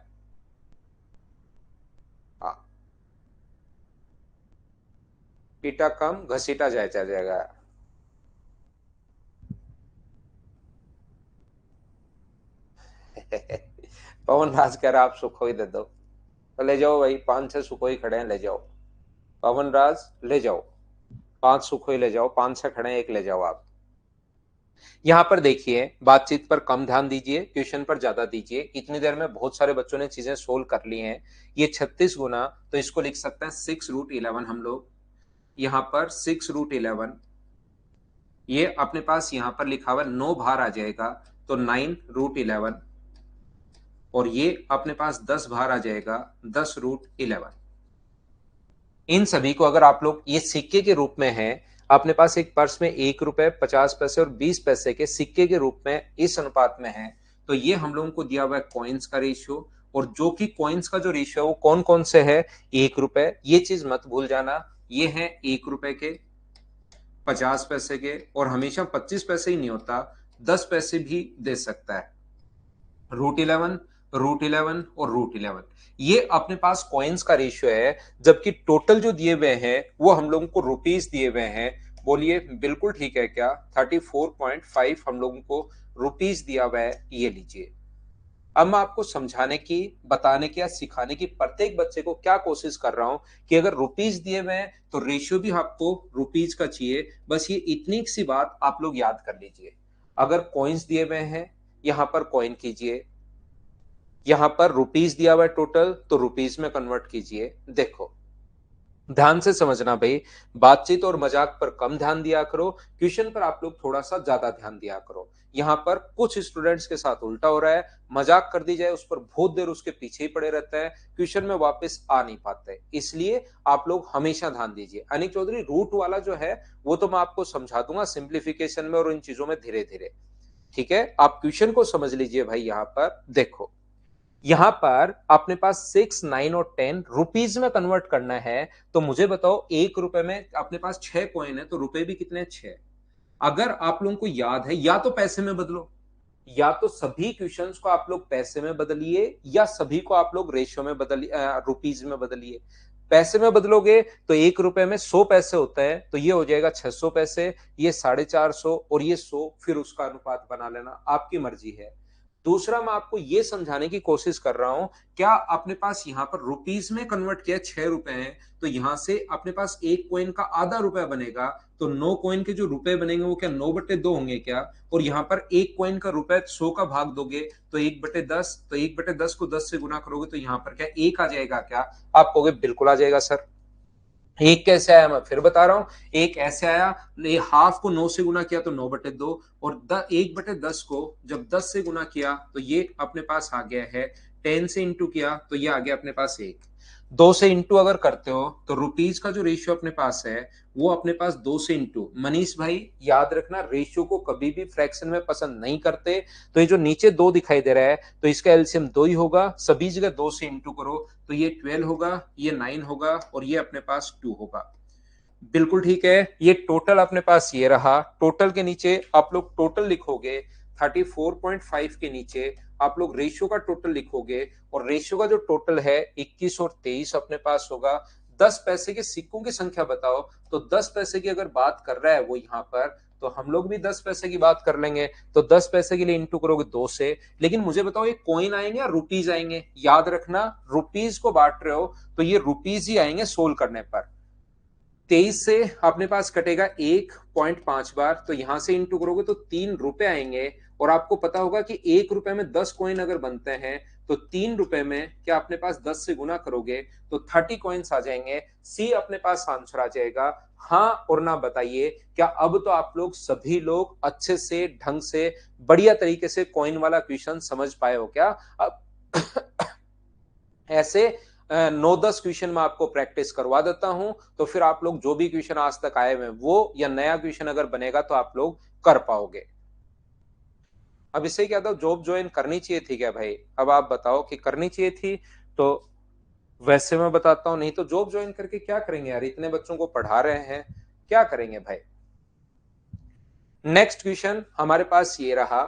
हाँ, पीटा कम घसीटा जाएगा। पवन राज कह रहा आप सुखोई दे दो, तो ले जाओ भाई, 5-6 सुखोई खड़े हैं, ले जाओ। पवन राज ले जाओ, 5 सुखोई ले जाओ, 5-6 खड़े हैं, एक ले जाओ आप। यहाँ पर देखिए, बातचीत पर कम ध्यान दीजिए, क्वेश्चन पर ज्यादा दीजिए। इतनी देर में बहुत सारे बच्चों ने चीजें सोल्व कर ली हैं। ये 36 गुना, तो इसको लिख सकते हैं 6√11 हम लोग। यहाँ पर 6√11, ये अपने पास यहाँ पर लिखा हुआ 9 बाहर आ जाएगा, तो 9√11। और ये अपने पास 10 बाहर आ जाएगा, 10√11। इन सभी को अगर आप लोग ये सिक्के के रूप में है, अपने पास एक पर्स में 1 रुपए, 50 पैसे और 20 पैसे के सिक्के के रूप में इस अनुपात में है, तो ये हम लोगों को दिया हुआ है कॉइन्स का रेशियो। और जो कि कॉइन्स का जो रेशियो है वो कौन कौन से है, 1 रुपए, ये चीज मत भूल जाना। ये है 1 रुपए के, 50 पैसे के, और हमेशा 25 पैसे ही नहीं होता, 10 पैसे भी दे सकता है। √11, √11 और √11, ये अपने पास कॉइन्स का रेशियो है। जबकि टोटल जो दिए हुए हैं वो हम लोगों को रुपीस दिए हुए हैं। बोलिए बिल्कुल ठीक है क्या, 34.5 हम लोगों को रुपीस दिया हुआ है, ये लीजिए। अब मैं आपको समझाने की, बताने की या सिखाने की प्रत्येक बच्चे को क्या कोशिश कर रहा हूं कि अगर रुपीस दिए हुए हैं तो रेशियो भी आपको रुपीस का चाहिए। बस ये इतनी सी बात आप लोग याद कर लीजिए। अगर कॉइन्स दिए हुए हैं, यहां पर कॉइन कीजिए, यहां पर रुपीस दिया हुआ है टोटल, तो रुपीस में कन्वर्ट कीजिए। देखो, ध्यान से समझना भाई, बातचीत और मजाक पर कम ध्यान दिया करो, क्वेश्चन पर आप लोग थोड़ा सा ज्यादा ध्यान दिया करो। यहाँ पर कुछ स्टूडेंट्स के साथ उल्टा हो रहा है, मजाक कर दी जाए उस पर बहुत देर उसके पीछे ही पड़े रहते हैं, क्वेश्चन में वापस आ नहीं पाते। इसलिए आप लोग हमेशा ध्यान दीजिए। अनिक चौधरी, रूट वाला जो है वो तो मैं आपको समझा दूंगा सिंप्लीफिकेशन में और इन चीजों में धीरे धीरे। ठीक है, आप क्वेश्चन को समझ लीजिए भाई। यहाँ पर देखो, यहां पर अपने पास 6, 9 और 10 रुपीज में कन्वर्ट करना है। तो मुझे बताओ, 1 रुपए में अपने पास 6 कॉइन है, तो रुपए भी कितने, 6। अगर आप लोगों को याद है, या तो पैसे में बदलो, या तो सभी क्वेश्चंस को आप लोग पैसे में बदलिए, या सभी को आप लोग रेशियो में बदलिए, रुपीज में बदलिए। पैसे में बदलोगे तो 1 रुपए में 100 पैसे होता है, तो ये हो जाएगा 600 पैसे, ये 450 और ये 100, फिर उसका अनुपात बना लेना, आपकी मर्जी है। दूसरा, मैं आपको यह समझाने की कोशिश कर रहा हूं, क्या अपने पास यहां पर रुपीस में कन्वर्ट किया, 6 रुपए हैं, तो यहां से अपने पास एक कॉइन का आधा रुपया बनेगा, तो 9 कॉइन के जो रुपए बनेंगे वो क्या 9/2 होंगे क्या। और यहां पर एक कॉइन का रुपए 100 का भाग दोगे तो 1/10, तो 1/10 को 10 से गुना करोगे तो यहां पर क्या 1 आ जाएगा क्या। आप कहोगे बिल्कुल आ जाएगा सर। एक कैसे आया, मैं फिर बता रहा हूं। एक ऐसे आया, ये हाफ को 9 से गुना किया तो 9/2, और 1/10 को जब 10 से गुना किया तो ये अपने पास आ गया है, 10 से इंटू किया तो ये आ गया अपने पास 1। 2 से इंटू अगर करते हो तो रुपीज का जो रेशियो अपने पास है वो अपने पास 2 से इंटू। मनीष भाई याद रखना, रेशियो को कभी भी फ्रैक्शन में पसंद नहीं करते। तो ये जो नीचे 2 दिखाई दे रहा है, तो इसका एलसीएम 2 ही होगा, सभी जगह 2 से इंटू करो, तो ये 12 होगा, ये 9 होगा, और ये अपने पास 2 होगा। बिल्कुल ठीक है, ये टोटल अपने पास ये रहा। टोटल के नीचे आप लोग टोटल लिखोगे, 34.5 के नीचे आप लोग रेशियो का टोटल लिखोगे, और रेशियो का जो टोटल है 21 और 23 अपने पास होगा। 10 पैसे के सिक्कों की संख्या बताओ, तो 10 पैसे की अगर बात कर रहा है वो यहाँ पर, तो हम लोग भी 10 पैसे की बात कर लेंगे। तो 10 पैसे के लिए इंटू करोगे 2 से। लेकिन मुझे बताओ, ये कॉइन आएंगे या रुपीज आएंगे, याद रखना रुपीज को बांट रहे हो तो ये रुपीज ही आएंगे सोल्व करने पर। 23 से अपने पास कटेगा 1.5 बार, तो यहां से इंटू करोगे तो 3 रुपए आएंगे। और आपको पता होगा कि 1 रुपए में 10 कॉइन अगर बनते हैं, तो 3 रुपए में क्या अपने पास 10 से गुना करोगे तो 30 कॉइन्स आ जाएंगे। सी अपने पास आंसर आ जाएगा। हाँ और ना बताइए, क्या अब तो आप लोग सभी लोग अच्छे से, ढंग से, बढ़िया तरीके से कॉइन वाला क्वेश्चन समझ पाए हो क्या। अब ऐसे 9-10 क्वेश्चन मैं आपको प्रैक्टिस करवा देता हूं, तो फिर आप लोग जो भी क्वेश्चन आज तक आए हुए वो या नया क्वेश्चन अगर बनेगा तो आप लोग कर पाओगे। अब इससे क्या था, जॉब ज्वाइन करनी चाहिए थी क्या भाई? अब आप बताओ कि करनी चाहिए थी तो वैसे मैं बताता हूँ, नहीं तो जॉब ज्वाइन करके क्या करेंगे यार, इतने बच्चों को पढ़ा रहे हैं, क्या करेंगे भाई। नेक्स्ट क्वेश्चन हमारे पास ये रहा।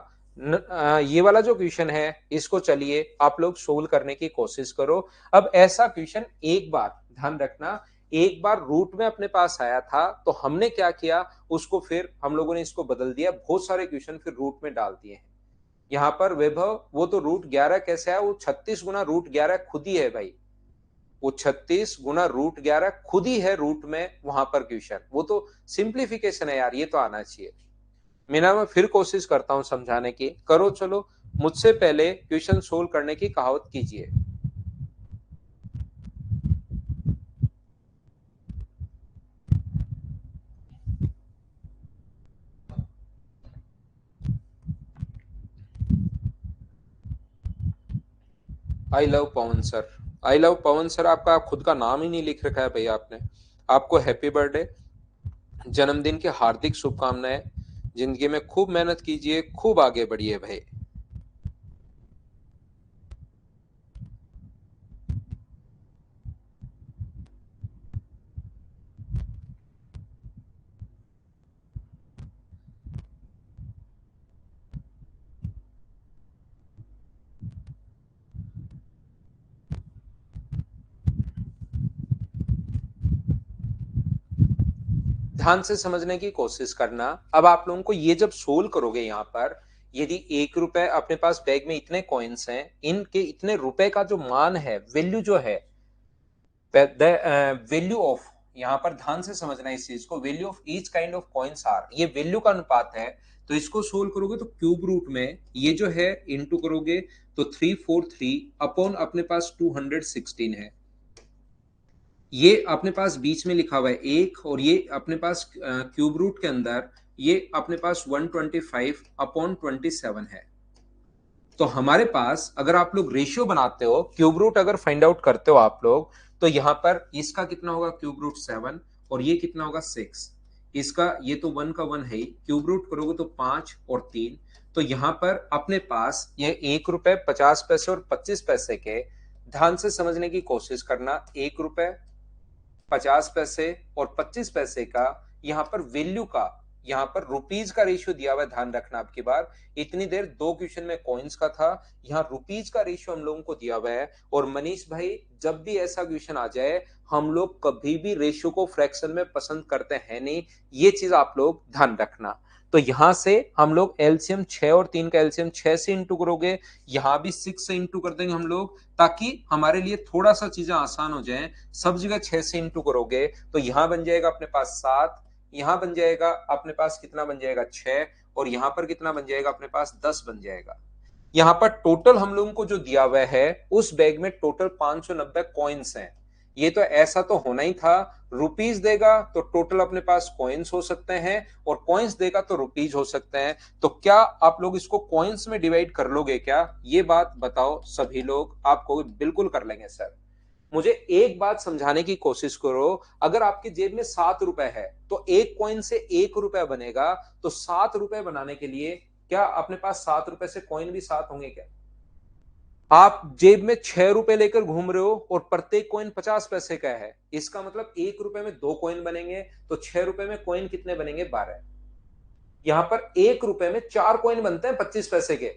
ये वाला जो क्वेश्चन है इसको चलिए आप लोग सोल्व करने की कोशिश करो। अब ऐसा क्वेश्चन एक बार ध्यान रखना, एक बार रूट में अपने पास आया था तो हमने क्या किया, उसको फिर हम लोगों ने इसको बदल दिया, बहुत सारे क्वेश्चन फिर रूट में डाल दिए हैं। यहाँ पर वैभव वो तो रूट 11 कैसे आया, वो 36 गुना रूट 11 खुद ही है भाई, वो 36 गुना रूट 11 खुद ही है रूट में, वहां पर क्वेश्चन वो तो सिंप्लीफिकेशन है यार, ये तो आना चाहिए। मीना मैं फिर कोशिश करता हूं समझाने की, करो चलो, मुझसे पहले क्वेश्चन सोल्व करने की कहावत कीजिए। I love Pawan sir, I love Pawan sir, आपका खुद का नाम ही नहीं लिख रखा है भैया आपने। आपको हैप्पी बर्थडे, जन्मदिन की हार्दिक शुभकामनाएं, जिंदगी में खूब मेहनत कीजिए, खूब आगे बढ़िए भाई। ध्यान से समझने की कोशिश करना। अब आप लोगों को ये जब सोल्व करोगे, यहाँ पर यदि 1 रुपए अपने पास बैग में इतने कॉइन्स हैं, इनके इतने रुपए का जो मान है, वैल्यू जो है, वैल्यू ऑफ, यहाँ पर ध्यान से समझना इस चीज को, value of each kind of coins are, ये वैल्यू का अनुपात है। तो इसको सोल्व करोगे तो क्यूब रूट में ये जो है इंटू करोगे तो 343 अपॉन अपने पास 216 है। ये अपने पास बीच में लिखा हुआ है एक, और ये अपने पास क्यूब रूट के अंदर ये अपने पास 125 अपॉन 27 है। तो हमारे पास अगर आप लोग रेशियो बनाते हो, क्यूब रूट अगर फाइंड आउट करते हो आप लोग, तो यहां पर इसका कितना होगा क्यूब रूट 7, और ये कितना होगा 6, इसका ये तो 1 का 1 है, क्यूब रूट करोगे तो 5 और 3। तो यहां पर अपने पास ये 1 रुपए 50 पैसे और 25 पैसे के, ध्यान से समझने की कोशिश करना, 1 रुपए 50 पैसे और 25 पैसे का यहाँ पर वैल्यू का, यहाँ पर रुपीज का रेशियो दिया हुआ है, ध्यान रखना। आपकी बार इतनी देर दो क्वेश्चन में कॉइन्स का था, यहाँ रुपीज का रेशियो हम लोगों को दिया हुआ है। और मनीष भाई जब भी ऐसा क्वेश्चन आ जाए, हम लोग कभी भी रेशियो को फ्रैक्शन में पसंद करते हैं नहीं, ये चीज आप लोग ध्यान रखना। तो यहां से हम लोग एलसीएम 6 और 3 का एलसीएम 6 से इंटू करोगे, यहां भी 6 से इंटू कर देंगे हम लोग, ताकि हमारे लिए थोड़ा सा चीजें आसान हो जाएं। सब जगह 6 से इंटू करोगे तो यहां बन जाएगा अपने पास 7, यहां बन जाएगा अपने पास कितना बन जाएगा 6, और यहां पर कितना बन जाएगा अपने पास 10 बन जाएगा। यहां पर टोटल हम लोगों को जो दिया हुआ है, उस बैग में टोटल 590 कॉइन्स हैं। ये तो ऐसा तो होना ही था, रुपीज देगा तो टोटल अपने पास कॉइन्स हो सकते हैं, और कॉइन्स देगा तो रुपीज हो सकते हैं। तो क्या आप लोग इसको कॉइन्स में डिवाइड कर लोगे क्या, ये बात बताओ सभी लोग। आपको बिल्कुल कर लेंगे सर। मुझे एक बात समझाने की कोशिश करो, अगर आपकी जेब में 7 रुपए है तो एक कॉइन से 1 रुपया बनेगा, तो 7 रुपए बनाने के लिए क्या अपने पास 7 रुपए से कॉइन भी 7 होंगे क्या? आप जेब में 6 रुपए लेकर घूम रहे हो और प्रत्येक कॉइन 50 पैसे का है, इसका मतलब 1 रुपए में 2 कॉइन बनेंगे, तो 6 रुपए में कॉइन कितने बनेंगे 12। यहां पर 1 रुपए में 4 कॉइन बनते हैं 25 पैसे के,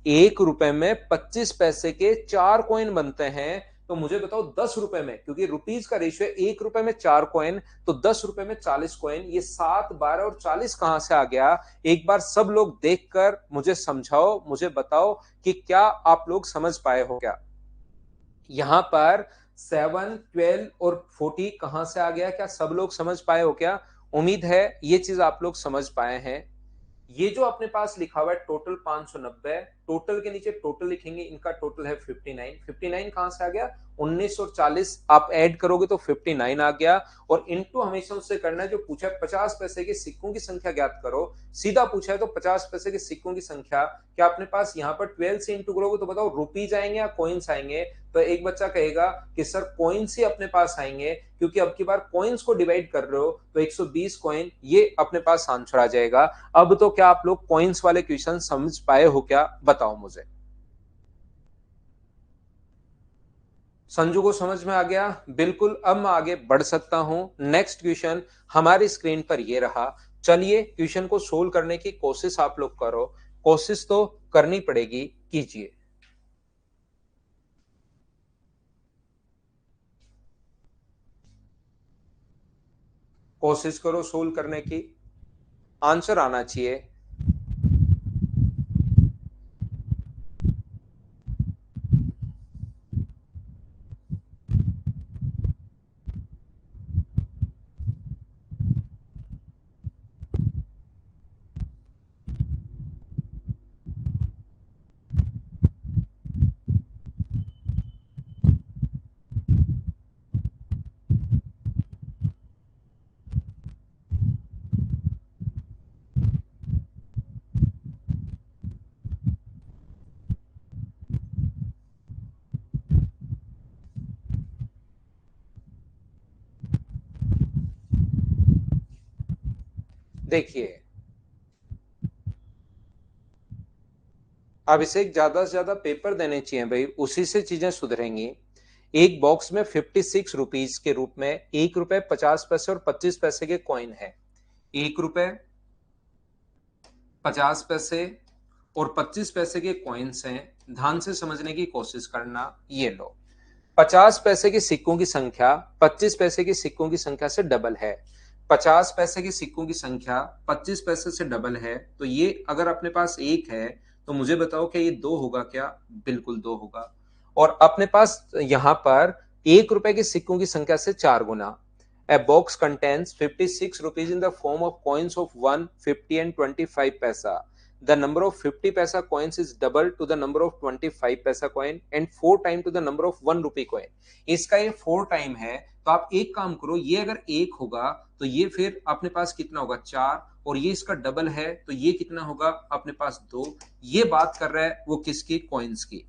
1 रुपए में 25 पैसे के 4 कॉइन बनते हैं। तो मुझे बताओ 10 रुपए में, क्योंकि रुपीज का रेशियो है, 1 रुपए में 4 कॉइन, तो 10 रुपए में 40 कॉइन। ये 7, 12 और 40 कहां से आ गया? एक बार सब लोग देखकर मुझे समझाओ, मुझे बताओ कि क्या आप लोग समझ पाए हो क्या? यहां पर 7, 12 और 40 कहां से आ गया, क्या सब लोग समझ पाए हो क्या? उम्मीद है ये चीज आप लोग समझ पाए हैं। ये जो अपने पास लिखा हुआ है टोटल 590, टोटल के नीचे टोटल लिखेंगे, इनका टोटल है 59। 59 कहां से आ गया? 19 और 40 आप ऐड करोगे तो 59 आ गया। और इनटू हमेशा उससे करना है, जो पूछा है 50 पैसे के सिक्कों की संख्या ज्ञात करो, सीधा पूछा है तो 50 पैसे के सिक्कों की संख्या, क्या अपने पास यहाँ पर 12 से इंटू करोगे तो बताओ रुपीज आएंगे या कॉइन्स आएंगे? तो एक बच्चा कहेगा कि सर कॉइन्स ही अपने पास आएंगे, क्योंकि अब की बार कॉइन्स को डिवाइड कर रहे हो तो 120 कॉइन ये अपने पास आंसर आ जाएगा। अब तो क्या आप लोग कॉइन्स वाले क्वेश्चन समझ पाए हो क्या, बताओ मुझे। संजू को समझ में आ गया? बिल्कुल, अब मैं आगे बढ़ सकता हूं। नेक्स्ट क्वेश्चन हमारी स्क्रीन पर ये रहा। चलिए क्वेश्चन को सोल्व करने की कोशिश आप लोग करो, कोशिश तो करनी पड़ेगी, कीजिए। कोशिश करो सोल्व करने की, आंसर आना चाहिए। देखिए, अभिषेक ज्यादा से ज्यादा पेपर देने चाहिए भाई, उसी से चीजें सुधरेंगी। एक बॉक्स में 56 रुपीज के रूप में 1 रुपए 50 पैसे और 25 पैसे के कॉइन है। 1 रुपए 50 पैसे और 25 पैसे के कॉइन्स हैं। ध्यान से समझने की कोशिश करना। ये लो, 50 पैसे के सिक्कों की संख्या 25 पैसे के सिक्कों की संख्या से डबल है। 50 पैसे के सिक्कों की संख्या 25 पैसे से डबल है, तो ये अगर अपने पास एक है तो मुझे बताओ क्या ये दो होगा क्या? बिल्कुल दो होगा। और अपने पास यहां पर 1 रुपए के सिक्कों की संख्या से 4 गुना। A box contains 56 rupees in the form of coins of 1, 50 and 25 paisa. The number of 50 paisa coins is double to the number of 25 paisa coin and 4 time to the number of 1 rupee coin. इसका ये 4 time है, तो आप एक काम करो, ये अगर एक होगा तो ये फिर अपने पास कितना होगा? 4, और ये इसका डबल है तो ये कितना होगा? अपने पास 2। ये बात कर रहा है वो किसकी? कॉइन्स की।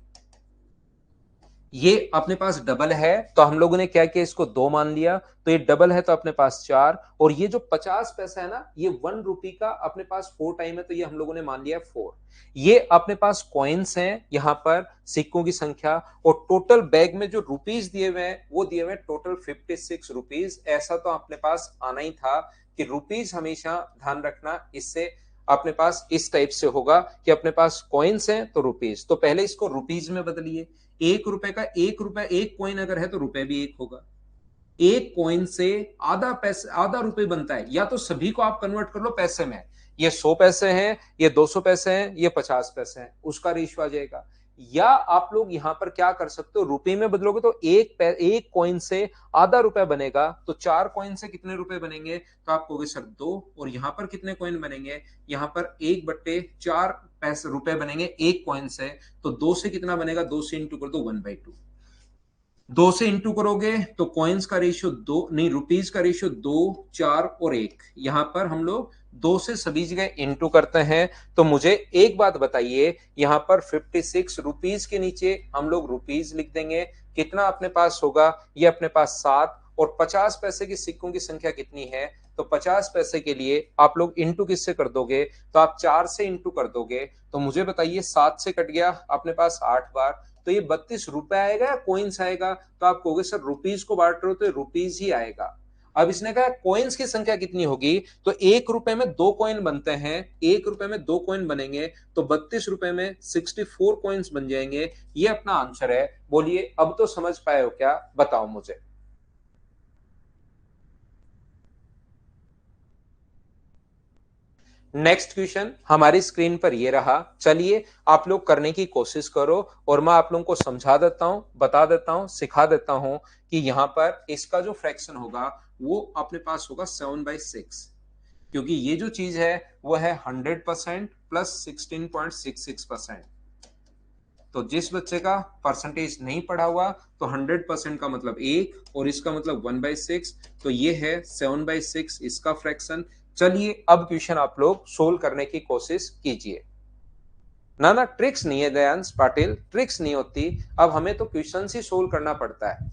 ये अपने पास डबल है तो हम लोगों ने क्या किया, इसको 2 मान लिया, तो ये डबल है तो अपने पास 4। और ये जो 50 पैसा है ना, ये 1 रुपी का अपने पास 4 टाइम है, तो ये हम लोगों ने मान लिया 4। ये अपने पास कॉइन्स हैं, यहां पर सिक्कों की संख्या, और टोटल बैग में जो रुपीज दिए हुए हैं वो दिए हुए हैं टोटल 56 रुपीज। ऐसा तो अपने पास आना ही था कि रुपीज हमेशा ध्यान रखना, इससे अपने पास इस टाइप से होगा कि अपने पास कॉइन्स हैं तो रुपीज। तो पहले इसको रुपीज में बदलिए। 1 रुपए का 1 रुपए, एक कॉइन अगर है तो रुपए भी एक होगा। एक कॉइन से आधा पैसे, आधा रुपए बनता है। या तो सभी को आप कन्वर्ट कर लो पैसे में, ये 100 पैसे हैं, ये 200 पैसे हैं, ये 50 पैसे हैं, उसका रेशियो आ जाएगा। या आप लोग यहां पर क्या कर सकते हो, रुपए में बदलोगे तो एक कॉइन से आधा रुपया बनेगा, तो 4 कॉइन से कितने रुपए बनेंगे? तो आप कहोगे सर 2। और यहां पर कितने कॉइन बनेंगे? यहां पर 1/4 पैसे रुपए बनेंगे एक कॉइन से। तो 2 से कितना बनेगा? 2 से इंटू कर दो 1/2। 2 से इंटू करोगे तो कॉइन्स का रेशियो 2, नहीं रुपीज का रेशियो 2, 4 और 1। यहां पर हम लोग 2 से सभी जगह इंटू करते हैं। तो मुझे एक बात बताइए, यहां पर 56 रुपीज के नीचे हम लोग रुपीज लिख देंगे, कितना अपने पास होगा? ये अपने पास 7। और 50 पैसे की सिक्कों की संख्या कितनी है? तो 50 पैसे के लिए आप लोग इंटू किससे कर दोगे? तो आप 4 से इंटू कर दोगे। तो मुझे बताइए, 7 से कट गया अपने पास 8 बार, तो ये 32 रुपए आएगा या कॉइन्स आएगा? तो आप कहोगे सर रुपीज को बांट रहे हो तो रुपीज ही आएगा। अब इसने कहा कॉइन्स की संख्या कितनी होगी, तो 1 रुपए में 2 कॉइन बनते हैं, 1 रुपए में 2 कॉइन बनेंगे, तो 32 रुपए में 64 कॉइन्स बन जाएंगे। ये अपना आंसर है। बोलिए अब तो समझ पाए हो क्या, बताओ मुझे। नेक्स्ट क्वेश्चन हमारी स्क्रीन पर ये रहा। चलिए आप लोग करने की कोशिश करो, और मैं आप लोगों को समझा देता हूं, बता देता हूं, सिखा देता हूं कि यहां पर इसका जो फ्रैक्शन होगा वो अपने पास होगा 7/6, क्योंकि ये जो चीज है वो है 100% प्लस 16.66%। तो जिस बच्चे का परसेंटेज नहीं पढ़ा हुआ, तो 100% का मतलब 1 और इसका मतलब 1/6, तो ये है 7/6 इसका फ्रैक्शन। चलिए अब क्वेश्चन आप लोग सोल्व करने की कोशिश कीजिए। ना ना, ट्रिक्स नहीं है दयांश पाटिल, ट्रिक्स नहीं होती। अब हमें तो क्वेश्चन ही सोल्व करना पड़ता है।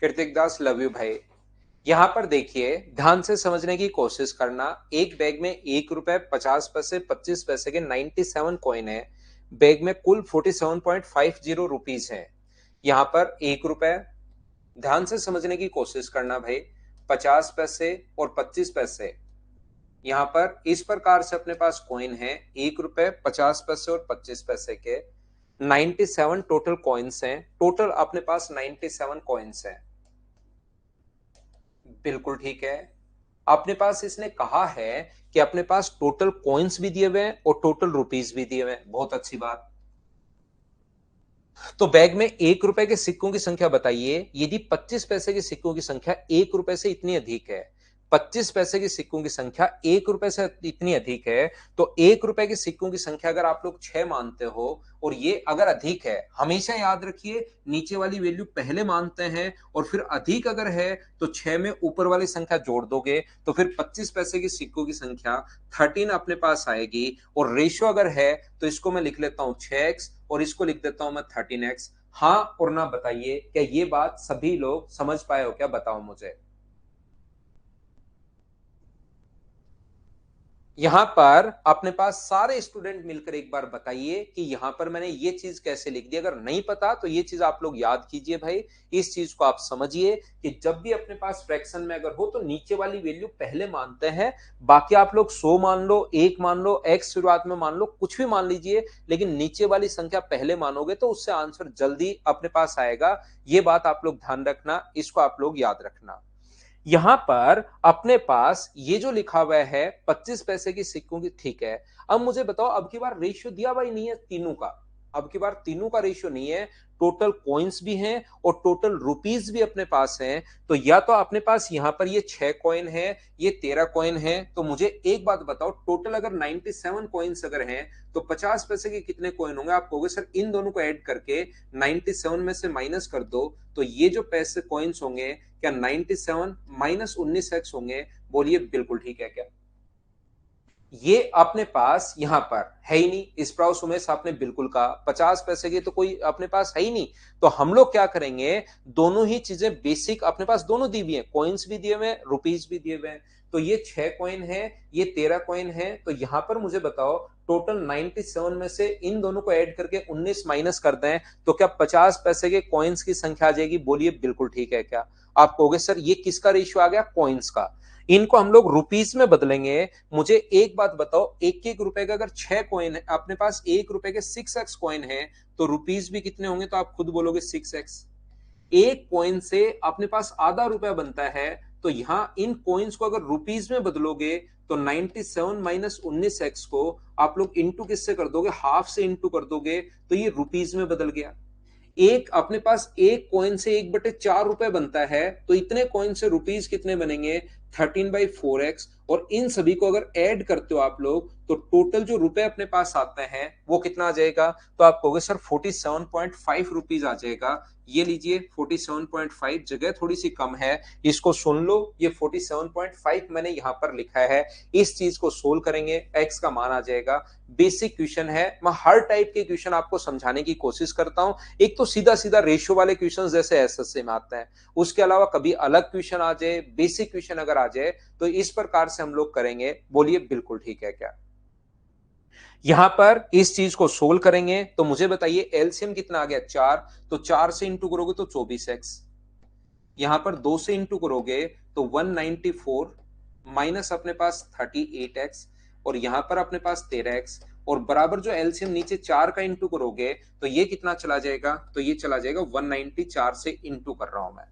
कृतिक दास, लव यू भाई। यहां पर देखिए, ध्यान से समझने की कोशिश करना। एक बैग में 1 रुपए 50 पैसे 25 पैसे के 97 कॉइन है। बैग में कुल 47.50 रुपीज है। यहाँ पर 1 रुपए, ध्यान से समझने की कोशिश करना भाई, 50 पैसे और 25 पैसे। यहाँ पर इस प्रकार से अपने पास कॉइन है, 1 रुपए 50 पैसे और 25 पैसे के 97 टोटल कॉइन्स हैं। टोटल अपने पास 97 कॉइन्स हैं। बिल्कुल ठीक है। अपने पास इसने कहा है कि अपने पास टोटल कॉइन्स भी दिए हुए हैं और टोटल रुपीज भी दिए हुए हैं। बहुत अच्छी बात। तो बैग में 1 रुपए के सिक्कों की संख्या बताइए। यदि 25 पैसे के सिक्कों की संख्या 1 रुपए से इतनी अधिक है, 25 पैसे के सिक्कों की संख्या 1 रुपए से इतनी अधिक है, तो 1 रुपए के सिक्कों की संख्या अगर आप लोग 6 मानते हो और ये अगर अधिक है, हमेशा याद रखिए नीचे वाली वैल्यू पहले मानते हैं और फिर अधिक अगर है तो 6 में ऊपर वाली संख्या जोड़ दोगे, तो फिर 25 पैसे के सिक्कों की संख्या 13 अपने पास आएगी। और रेशियो अगर है तो इसको मैं लिख लेता हूं 6x और इसको लिख देता हूं मैं 13x। हाँ और ना बताइए, क्या ये बात सभी लोग समझ पाए हो क्या? बताओ मुझे। यहां पर अपने पास सारे स्टूडेंट मिलकर एक बार बताइए कि यहां पर मैंने ये चीज कैसे लिख दी। अगर नहीं पता तो ये चीज आप लोग याद कीजिए भाई। इस चीज को आप समझिए कि जब भी अपने पास फ्रैक्शन में अगर हो तो नीचे वाली वैल्यू पहले मानते हैं। बाकी आप लोग 100 मान लो, 1 मान लो, x शुरुआत में मान लो, कुछ भी मान लीजिए, लेकिन नीचे वाली संख्या पहले मानोगे तो उससे आंसर जल्दी अपने पास आएगा। ये बात आप लोग ध्यान रखना, इसको आप लोग याद रखना। यहां पर अपने पास ये जो लिखा हुआ है 25 पैसे की सिक्कों की, ठीक है। अब मुझे बताओ, अब की बार रेशियो दिया हुआ ही नहीं है तीनों का। अब की बार तीनों का रेशियो नहीं है। टोटल कॉइन्स भी हैं और टोटल रुपीज भी अपने पास हैं। तो या तो अपने पास यहां पर ये 6 कॉइन है, ये 13 कॉइन है। तो मुझे एक बात बताओ, टोटल अगर 97 कॉइन्स अगर हैं तो 50 पैसे के कितने कॉइन होंगे? आप कहोगे सर इन दोनों को ऐड करके 97 में से माइनस कर दो, तो ये जो पैसे कॉइन्स होंगे क्या 97 माइनस 19x होंगे? बोलिए बिल्कुल ठीक है क्या? ये अपने पास यहां पर है ही नहीं। स्प्राउस उमेश आपने बिल्कुल कहा, 50 पैसे की तो कोई अपने पास है ही नहीं। तो हम लोग क्या करेंगे, दोनों ही चीजें बेसिक अपने पास दोनों दी हुई है, कॉइन्स भी दिए हुए हैं, रुपीज भी दिए हुए हैं। तो ये 6 कॉइन है, ये 13 कॉइन है। तो यहां पर मुझे बताओ, टोटल 97 में से इन दोनों को ऐड करके 19 माइनस कर दें तो क्या 50 पैसे के कॉइन्स की संख्या आ जाएगी? बोलिए बिल्कुल ठीक है क्या? आप कहोगे सर ये किसका रेशियो आ गया? कॉइन्स का। इनको हम लोग रुपीज में बदलेंगे। मुझे एक बात बताओ, एक एक रुपए का अगर 6 कॉइन है अपने पास, 1 रुपए के 6x कॉइन है, तो रुपीज भी कितने होंगे? तो आप खुद बोलोगे 6x। एक कॉइन से अपने पास आधा रुपया बनता है। तो यहां इन कॉइन्स को अगर रुपीज में बदलोगे तो 97 माइनस 19x को आप लोग इंटू किससे कर दोगे? हाफ से इंटू कर दोगे, तो ये रुपीज में बदल गया। एक अपने पास एक कॉइन से 1/4 रुपए बनता है, तो इतने कॉइन से रुपीज कितने बनेंगे? 13/4x। और इन सभी को अगर ऐड करते हो आप लोग तो टोटल जो रुपए अपने पास आते हैं वो कितना आ जाएगा? तो आप कहोगे सर 47.5 रुपीज आ जाएगा। ये लीजिए 47.5, जगह थोड़ी सी कम है, इसको सुन लो। ये 47.5 मैंने यहां पर लिखा है। इस चीज को सोल्व करेंगे, x का मान आ जाएगा। बेसिक क्वेश्चन है, मैं हर टाइप के क्वेश्चन आपको समझाने की कोशिश करता हूं। एक तो सीधा सीधा रेशियो वाले क्वेश्चन जैसे एसएससी में आते हैं, उसके अलावा कभी अलग क्वेश्चन आ जाए, बेसिक क्वेश्चन अगर आ जाए तो इस प्रकार से हम लोग करेंगे। बोलिए बिल्कुल ठीक है क्या? यहां पर इस चीज को सोल्व करेंगे तो मुझे बताइए एलसीएम कितना आ गया 4, तो 4 से इंटू करोगे तो 24x, यहां पर 2 से इंटू करोगे तो 194 माइनस अपने पास 38x, और यहां पर अपने पास 13x, और बराबर जो एलसीएम नीचे 4 का इंटू करोगे तो ये कितना चला जाएगा, तो ये चला जाएगा 194 से इंटू कर रहा हूं मैं।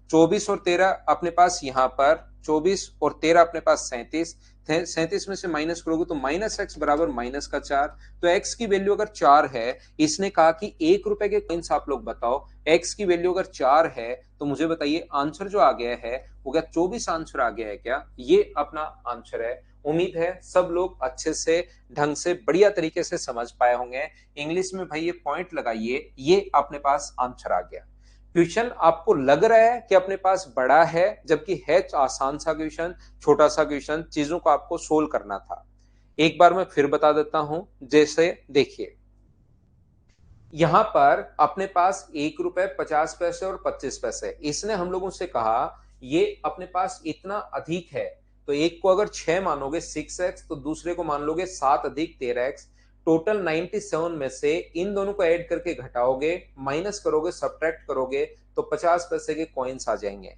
24 और 13 अपने पास यहां पर 24 और 13 अपने पास 37, 37 में से माइनस करोगे तो माइनस एक्स बराबर माइनस का 4। तो एक्स की वैल्यू अगर 4 है, इसने कहा कि 1 रुपए के कॉइन्स आप लोग बताओ, एक्स की वैल्यू अगर 4 है तो मुझे बताइए आंसर जो आ गया है वो क्या 24 आंसर आ गया है क्या? ये अपना आंसर है। उम्मीद है सब लोग अच्छे से ढंग से बढ़िया तरीके से समझ पाए होंगे। इंग्लिश में भाई ये पॉइंट लगाइए, ये अपने पास आंसर आ गया। क्वेश्चन आपको लग रहा है कि अपने पास बड़ा है, जबकि है आसान सा क्वेश्चन, छोटा सा क्वेश्चन, चीजों को आपको सोल्व करना था। एक बार मैं फिर बता देता हूं, जैसे देखिए यहां पर अपने पास 1 रुपए 50 पैसे और 25 पैसे, इसने हम लोगों से कहा ये अपने पास इतना अधिक है, तो एक को अगर 6 मानोगे 6x, तो दूसरे को मान लोगे 7 अधिक 13x, टोटल 97 में से इन दोनों को ऐड करके घटाओगे, माइनस करोगे, सब्ट्रैक्ट करोगे तो 50 पैसे के कॉइन्स आ जाएंगे।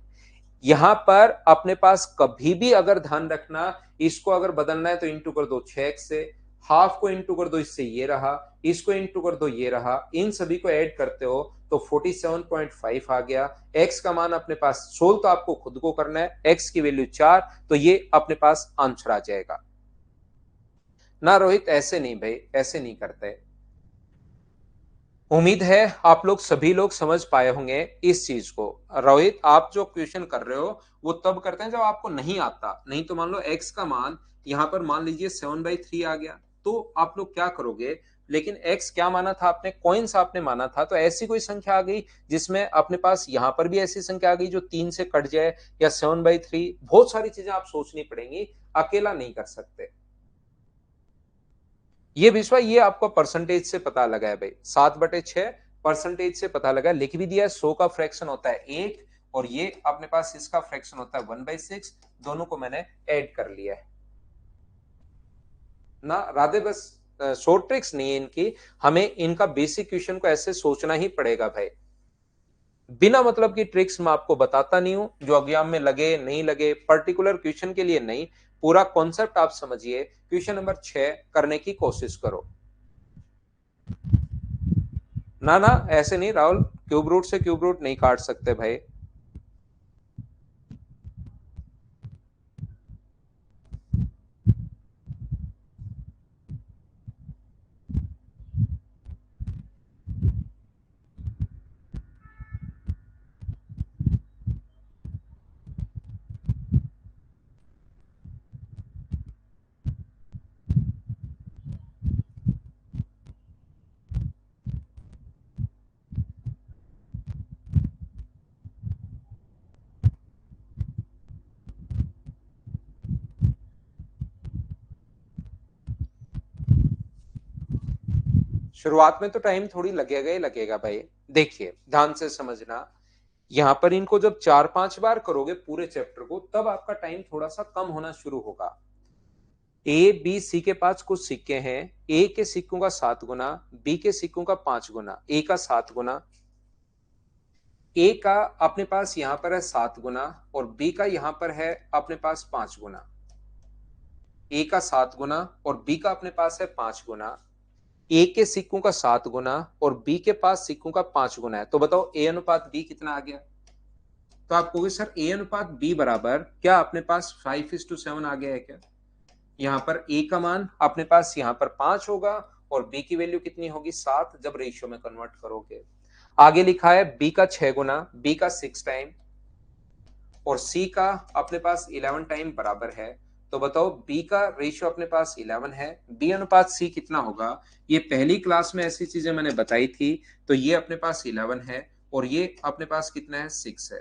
यहां पर अपने पास कभी भी अगर ध्यान रखना, इसको अगर बदलना है तो इंटू कर दो 6x से, हाफ को इंटू कर दो, इससे ये रहा, इसको इंटू कर दो ये रहा, इन सभी को ऐड करते हो तो 47.5 आ गया। x का मान अपने पास सोल्व तो आपको खुद को करना है, x की वैल्यू 4, तो ये अपने पास आंसर आ जाएगा ना। रोहित ऐसे नहीं भाई, ऐसे नहीं करते। उम्मीद है आप लोग सभी लोग समझ पाए होंगे इस चीज को। रोहित आप जो क्वेश्चन कर रहे हो वो तब करते हैं जब आपको नहीं आता, नहीं तो मान लो x का मान यहां पर मान लीजिए 7/3 आ गया, तो आप लोग क्या करोगे, लेकिन x क्या माना था आपने, कॉइन्स आपने माना था, तो ऐसी कोई संख्या आ गई जिसमें अपने पास यहां पर भी ऐसी संख्या आ गई जो 3 से कट जाए या 7/3, बहुत सारी चीजें आप सोचनी पड़ेंगी, अकेला नहीं कर सकते। ये विश्वा ये आपको परसेंटेज से पता लगा है भाई, 7/6 परसेंटेज से पता लगा, लिख भी दिया है। 100 का फ्रैक्शन होता है 8, और ये अपने पास इसका फ्रैक्शन होता है 1/6, दोनों को मैंने ऐड कर लिया है ना राधे। बस शॉर्ट ट्रिक्स नहीं है इनकी, हमें इनका बेसिक क्वेश्चन को ऐसे सोचना ही पड़ेगा भाई। बिना मतलब की ट्रिक्स मैं आपको बताता नहीं हूं, जो एग्जाम में लगे नहीं लगे, पर्टिकुलर क्वेश्चन के लिए नहीं, पूरा कॉन्सेप्ट आप समझिए। क्वेश्चन नंबर 6 करने की कोशिश करो। ना ना ऐसे नहीं राहुल, क्यूब रूट से क्यूब रूट नहीं काट सकते भाई। शुरुआत में तो टाइम थोड़ी लगेगा ही लगेगा भाई। देखिए ध्यान से समझना, यहां पर इनको जब 4-5 बार करोगे पूरे चैप्टर को, तब आपका टाइम थोड़ा सा कम होना शुरू होगा। ए बी सी के पास कुछ सिक्के हैं, ए के सिक्कों का 7 गुना, बी के सिक्कों का 5 गुना, ए का 7 गुना, ए का अपने पास यहां पर है 7 गुना, और बी का यहां पर है अपने पास 5 गुना। ए का 7 गुना और बी का अपने पास है 5 गुना, ए के सिक्कों का 7 गुना और बी के पास सिक्कों का 5 गुना है, तो बताओ ए अनुपात बी कितना आ गया? तो आप कहोगे सर ए अनुपात बी बराबर क्या अपने पास 5:7 आ गया है क्या? यहाँ पर ए का मान अपने पास यहाँ पर 5 होगा, और बी की वैल्यू कितनी होगी 7, जब रेशियो में कन्वर्ट करोगे। आगे लिखा है बी का 6 गुना, बी का 6 टाइम, और सी का अपने पास 11 टाइम बराबर है। तो बताओ बी का रेशियो अपने पास 11 है, बी अनुपात सी कितना होगा? ये पहली क्लास में ऐसी चीजें मैंने बताई थी, तो ये अपने पास 11 है और ये अपने पास कितना है 6 है।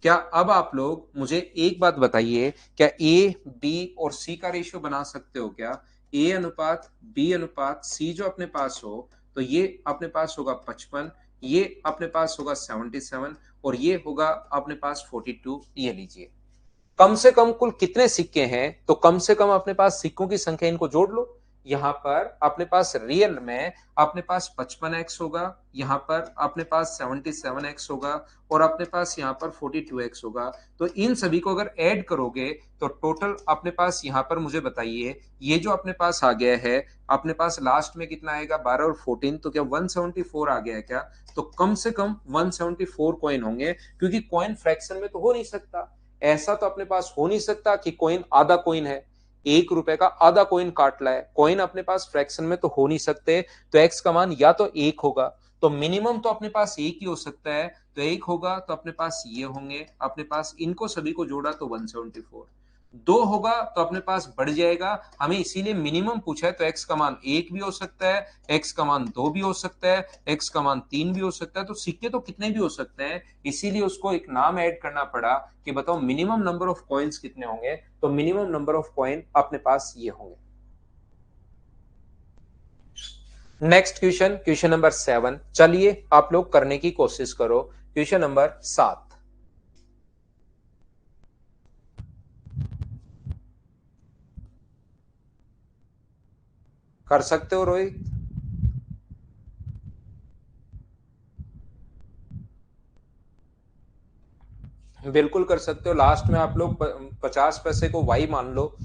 क्या अब आप लोग मुझे एक बात बताइए, क्या ए बी और सी का रेशियो बना सकते हो क्या? ए अनुपात बी अनुपात सी जो अपने पास हो, तो ये अपने पास होगा 55, ये अपने पास होगा 77, और ये होगा अपने पास 42। ये लीजिए कम से कम कुल कितने सिक्के हैं, तो कम से कम अपने पास सिक्कों की संख्या इनको जोड़ लो, यहाँ पर अपने पास रियल में अपने पास 55x होगा, यहाँ पर अपने पास 77x होगा और अपने पास यहाँ पर 42x होगा। तो इन सभी को अगर ऐड करोगे तो टोटल अपने पास यहाँ पर मुझे बताइए, ये जो अपने पास आ गया है, अपने पास लास्ट में कितना आएगा 12 और 14, तो क्या 174 आ गया है क्या? तो कम से कम 174 कॉइन होंगे, क्योंकि कॉइन फ्रैक्शन में तो हो नहीं सकता। ऐसा तो अपने पास हो नहीं सकता कि कॉइन आधा कॉइन है, 1 रुपए का आधा कॉइन काट लाए। कॉइन अपने पास फ्रैक्शन में तो हो नहीं सकते, तो एक्स का मान या तो 1 होगा, तो मिनिमम तो अपने पास 1 ही हो सकता है। तो 1 होगा तो अपने पास ये होंगे, अपने पास इनको सभी को जोड़ा तो 174। 2 होगा तो अपने पास बढ़ जाएगा, हमें इसीलिए मिनिमम पूछा है, तो एक्स का मान 1 भी हो सकता है, एक्स का मान 2 भी हो सकता है, एक्स का मान 3 भी हो सकता है। तो सिक्के तो कितने भी हो सकते हैं, इसीलिए उसको एक नाम ऐड करना पड़ा कि बताओ मिनिमम नंबर ऑफ कॉइन्स कितने होंगे। तो मिनिमम नंबर ऑफ कॉइन अपने पास ये होंगे। Next question, question number 7। चलिए आप लोग करने की कोशिश करो। क्वेश्चन नंबर 7 कर सकते हो रोहित? बिल्कुल कर सकते हो। लास्ट में आप लोग 50 पैसे को y मान लो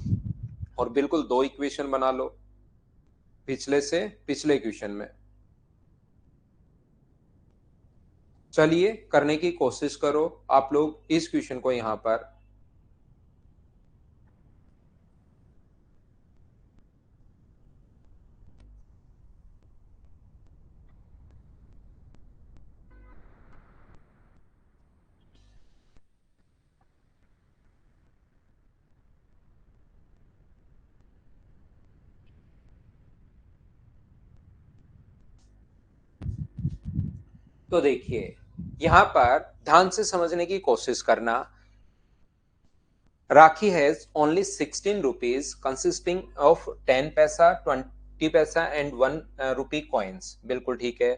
और बिल्कुल 2 इक्वेशन बना लो पिछले से पिछले क्वेश्चन में। चलिए करने की कोशिश करो आप लोग इस क्वेश्चन को यहां पर। तो देखिए यहां पर ध्यान से समझने की कोशिश करना। Rakhi has only 16 rupees consisting of 10 paisa, 20 पैसा एंड 1 रुपी कॉइन्स। बिल्कुल ठीक है।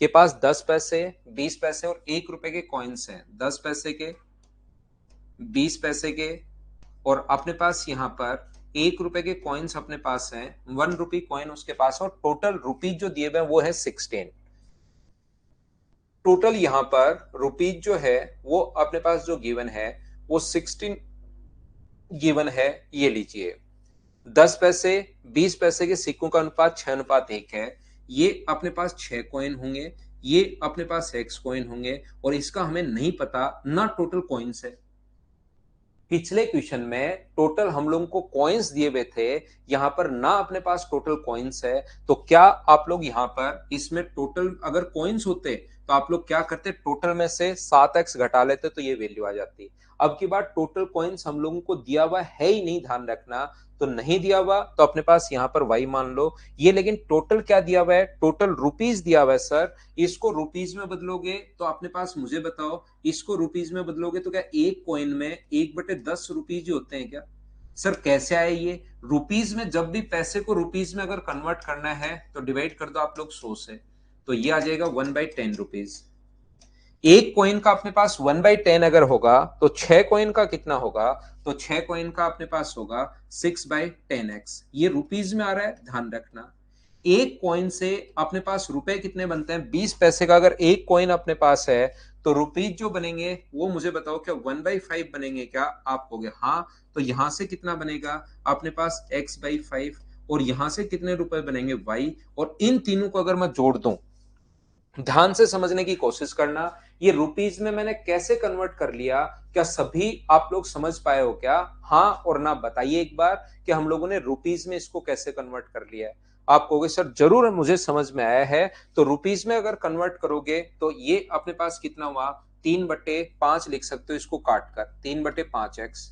के पास 10 पैसे, 20 पैसे और 1 रुपए के कॉइन्स हैं। 10 पैसे के, 20 पैसे के और अपने पास यहाँ पर 1 रुपए के कॉइन्स अपने पास हैं, 1 रुपी कॉइन उसके पास और टोटल रुपीज जो दिए हुए हैं वो है 16। टोटल यहाँ पर रुपीज जो है वो अपने पास जो गिवन है वो 16 गिवन है। ये लीजिए 10 पैसे 20 पैसे के सिक्कों का अनुपात 6:1 है। ये अपने पास 6 कॉइन होंगे, ये अपने पास एक्स कॉइन होंगे और इसका हमें नहीं पता ना टोटल कॉइन्स है। पिछले क्वेश्चन में टोटल हम लोगों को कॉइन्स दिए हुए थे, यहां पर ना अपने पास टोटल कॉइन्स है। तो क्या आप लोग यहां पर इसमें टोटल अगर कॉइन्स होते तो आप लोग क्या करते, टोटल में से 7x घटा लेते तो ये वैल्यू आ जाती। अब की बात टोटल कॉइन्स हम लोगों को दिया हुआ है ही नहीं, ध्यान रखना। तो नहीं दिया हुआ तो अपने पास यहां पर y मान लो। ये लेकिन टोटल क्या दिया हुआ है, टोटल रुपीज दिया हुआ है सर। इसको रुपीज में बदलोगे तो अपने पास मुझे बताओ, इसको रुपीज में बदलोगे तो क्या एक कॉइन में 1/10 रुपीज ही होते हैं क्या? सर कैसे आए ये रुपीज में? जब भी पैसे को रुपीज में अगर कन्वर्ट करना है तो डिवाइड कर दो आप लोग 100 से, तो ये आ जाएगा 1/10 रुपीज। एक कॉइन का अपने पास 1/10 अगर होगा तो 6 कॉइन का कितना होगा? तो 6 कॉइन का अपने पास होगा 6/10x। ये रुपीज में आ रहा है, ध्यान रखना। एक कॉइन से अपने पास रुपए कितने बनते हैं? 20 पैसे का अगर एक कॉइन अपने पास है तो रुपीज जो बनेंगे वो मुझे बताओ, क्या 1/5 बनेंगे क्या? आप कहोगे हाँ। तो यहां से कितना बनेगा अपने पास x/5 और यहां से कितने रुपए बनेंगे y। और इन तीनों को अगर मैं जोड़ दूं, ध्यान से समझने की कोशिश करना, ये रुपीज में मैंने कैसे कन्वर्ट कर लिया, क्या सभी आप लोग समझ पाए हो क्या? हाँ और ना बताइए एक बार कि हम लोगों ने रुपीज में इसको कैसे कन्वर्ट कर लिया है। आप कहोगे सर जरूर मुझे समझ में आया है। तो रुपीज में अगर कन्वर्ट करोगे तो ये अपने पास कितना हुआ, 3/5 लिख सकते हो इसको काट कर, 3/5x।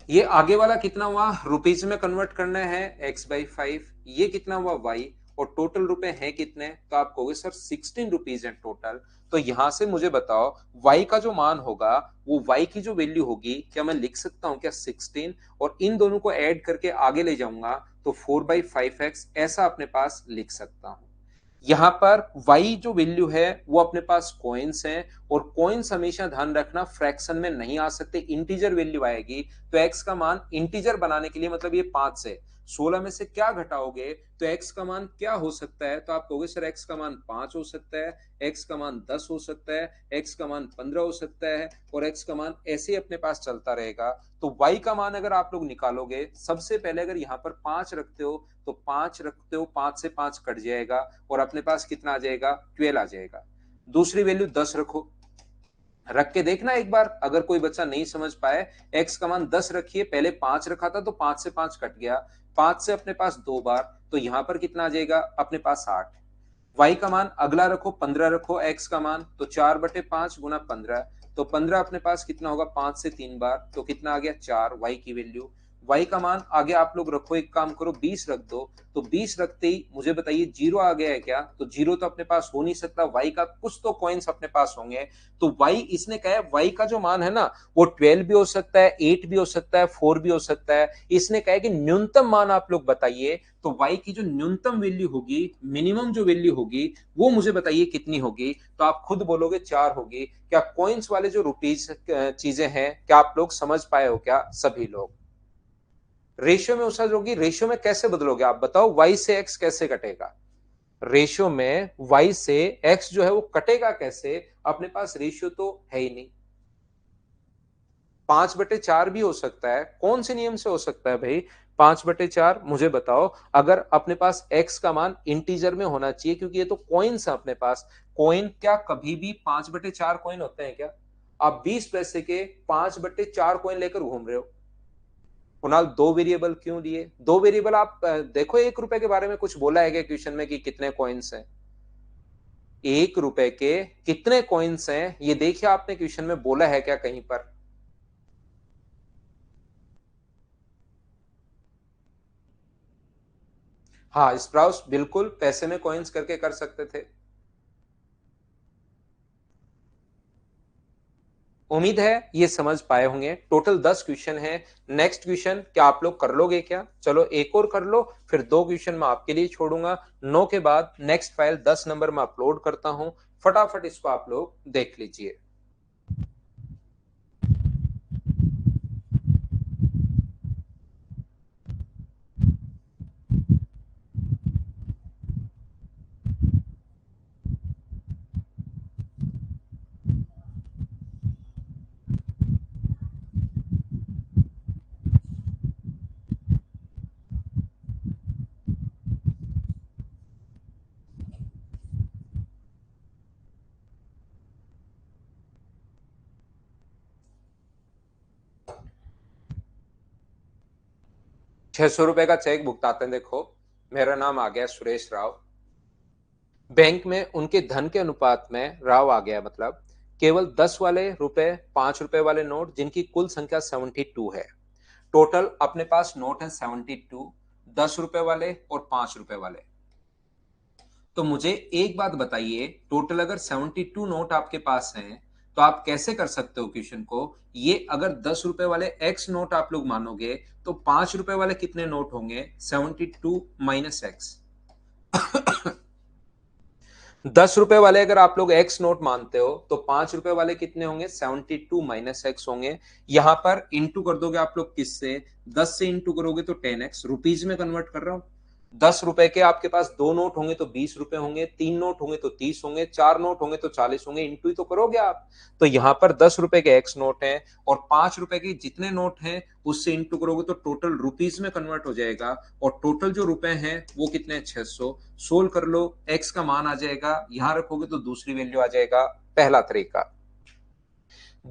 ये आगे वाला कितना हुआ, रुपीज में कन्वर्ट करना है x/5। ये कितना हुआ y और टोटल रुपए हैं कितने? तो आप कहोगे सर 16 रुपीज है टोटल। तो यहां से मुझे बताओ y का जो मान होगा वो y की जो वैल्यू होगी, क्या मैं लिख सकता हूं क्या 16 और इन दोनों को ऐड करके आगे ले जाऊंगा तो 4/5x ऐसा अपने पास लिख सकता हूं। यहां पर y जो वैल्यू है वो अपने पास कॉइन्स हैं और कॉइन्स हमेशा ध्यान रखना फ्रैक्शन में नहीं आ सकते, इंटीजर वैल्यू आएगी। तो x का मान इंटीजर बनाने के लिए मतलब ये 5 से 16 में से क्या घटाओगे तो x का मान क्या हो सकता है, तो आप कहोगे सर x का मान 5 हो सकता है, x का मान 10 हो सकता है, x का मान 15 हो सकता है और x का मान ऐसे ही अपने पास चलता रहेगा। तो y का मान अगर आप लोग निकालोगे, सबसे पहले अगर यहाँ पर 5 रखते हो तो 5 रखते हो, 5 से 5 कट जाएगा और अपने पास कितना आ जाएगा, 12 आ जाएगा। दूसरी वैल्यू 10 रखो, रख के देखना एक बार, अगर कोई बच्चा नहीं समझ पाए, x का मान 10 रखिए, पहले 5 रखा था तो 5 से 5 कट गया, 5 से अपने पास 2 बार, तो यहां पर कितना आ जाएगा अपने पास 8। y का मान अगला रखो, 15 रखो, x का मान तो 4/5 गुना 15, तो 15 अपने पास कितना होगा, 5 से 3 बार, तो कितना आ गया 4 y की वैल्यू। y का मान आगे आप लोग रखो, एक काम करो 20 रख दो, तो 20 रखते ही मुझे बताइए जीरो आ गया है क्या, तो जीरो तो अपने पास हो नहीं सकता, y का कुछ तो कॉइन्स अपने पास होंगे। तो y इसने कहा है y का जो मान है ना वो 12 भी हो सकता है, 8 भी हो सकता है, 4 भी हो सकता है। इसने कहा है कि न्यूनतम मान आप लोग बताइए, तो y की जो न्यूनतम वैल्यू होगी, मिनिमम जो वैल्यू होगी वो मुझे बताइए कितनी होगी, तो आप खुद बोलोगे 4 होगी। क्या कॉइन्स वाले जो रुपीज चीजें हैं, क्या आप लोग समझ पाए हो क्या सभी लोग? रेशियो में उसका होगी, रेशियो में कैसे बदलोगे आप बताओ, y से x कैसे कटेगा, रेशियो में y से x जो है वो कटेगा कैसे, अपने पास रेशियो तो है ही नहीं। 5/4 भी हो सकता है, कौन से नियम से हो सकता है भाई 5/4, मुझे बताओ। अगर अपने पास x का मान इंटीजर में होना चाहिए, क्योंकि ये तो कॉइन्स है अपने पास, कॉइन क्या कभी भी 5/4 कॉइन होते हैं क्या? आप 20 पैसे के 5/4 कॉइन लेकर घूम रहे हो। कुणाल दो वेरिएबल क्यों लिए, दो वेरिएबल आप देखो, 1 रुपए के बारे में कुछ बोला है क्या क्वेश्चन में कि कितने कॉइन्स हैं? 1 रुपए के कितने कॉइन्स हैं ये देखिए, आपने क्वेश्चन में बोला है क्या कहीं पर? हाँ, स्प्राउस बिल्कुल पैसे में कॉइन्स करके कर सकते थे। उम्मीद है ये समझ पाए होंगे। टोटल 10 क्वेश्चन है। नेक्स्ट क्वेश्चन क्या आप लोग कर लोगे क्या? चलो एक और कर लो, फिर 2 क्वेश्चन मैं आपके लिए छोड़ूंगा। 9 के बाद नेक्स्ट फाइल 10 नंबर में अपलोड करता हूं, फटाफट इसको आप लोग देख लीजिए। 600 रुपए का चेक भुगताते हैं। देखो मेरा नाम आ गया सुरेश राव, बैंक में उनके धन के अनुपात में राव आ गया, मतलब केवल 10 वाले रुपए, 5 रुपए वाले नोट जिनकी कुल संख्या 72 है। टोटल अपने पास नोट है 72, 10 रुपए वाले और 5 रुपए वाले। तो मुझे एक बात बताइए, टोटल अगर 72 नोट आपके पास हैं तो आप कैसे कर सकते हो क्वेश्चन को, ये अगर 10 रुपए वाले एक्स नोट आप लोग मानोगे तो 5 रुपए वाले कितने नोट होंगे, 72 माइनस एक्स। 10 रुपए वाले अगर आप लोग एक्स नोट मानते हो तो 5 रुपए वाले कितने होंगे, 72 माइनस एक्स होंगे। यहां पर इंटू कर दोगे आप लोग किससे, 10 से इंटू करोगे तो 10x, रुपीज में कन्वर्ट कर रहा हूं। 10 रुपए के आपके पास 2 नोट होंगे तो 20 रुपए होंगे, 3 नोट होंगे तो 30 होंगे, 4 नोट होंगे तो 40 होंगे, इंटू ही तो करोगे आप। तो यहाँ पर 10 रुपए के एक्स नोट है और 5 रुपए के जितने नोट हैं उससे इंटू करोगे तो टोटल रुपीज में कन्वर्ट हो जाएगा, और टोटल जो रुपए हैं वो कितने हैं, 600। सोल्व कर लो, एक्स का मान आ जाएगा, यहां रखोगे तो दूसरी वैल्यू आ जाएगा, पहला तरीका।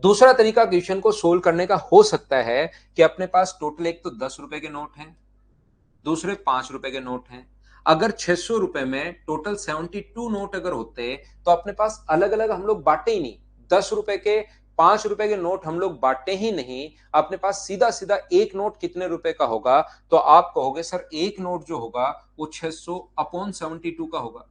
दूसरा तरीका क्वेश्चन को सोल्व करने का हो सकता है कि अपने पास टोटल एक तो 10 रुपए के नोट हैं, दूसरे 5 रुपए के नोट हैं। अगर 600 रुपए में टोटल 72 नोट अगर होते तो अपने पास अलग अलग हम लोग बांटे ही नहीं, 10 रुपए के 5 रुपए के नोट हम लोग बांटे ही नहीं, अपने पास सीधा सीधा एक नोट कितने रुपए का होगा, तो आप कहोगे सर एक नोट जो होगा वो 600/72 का होगा।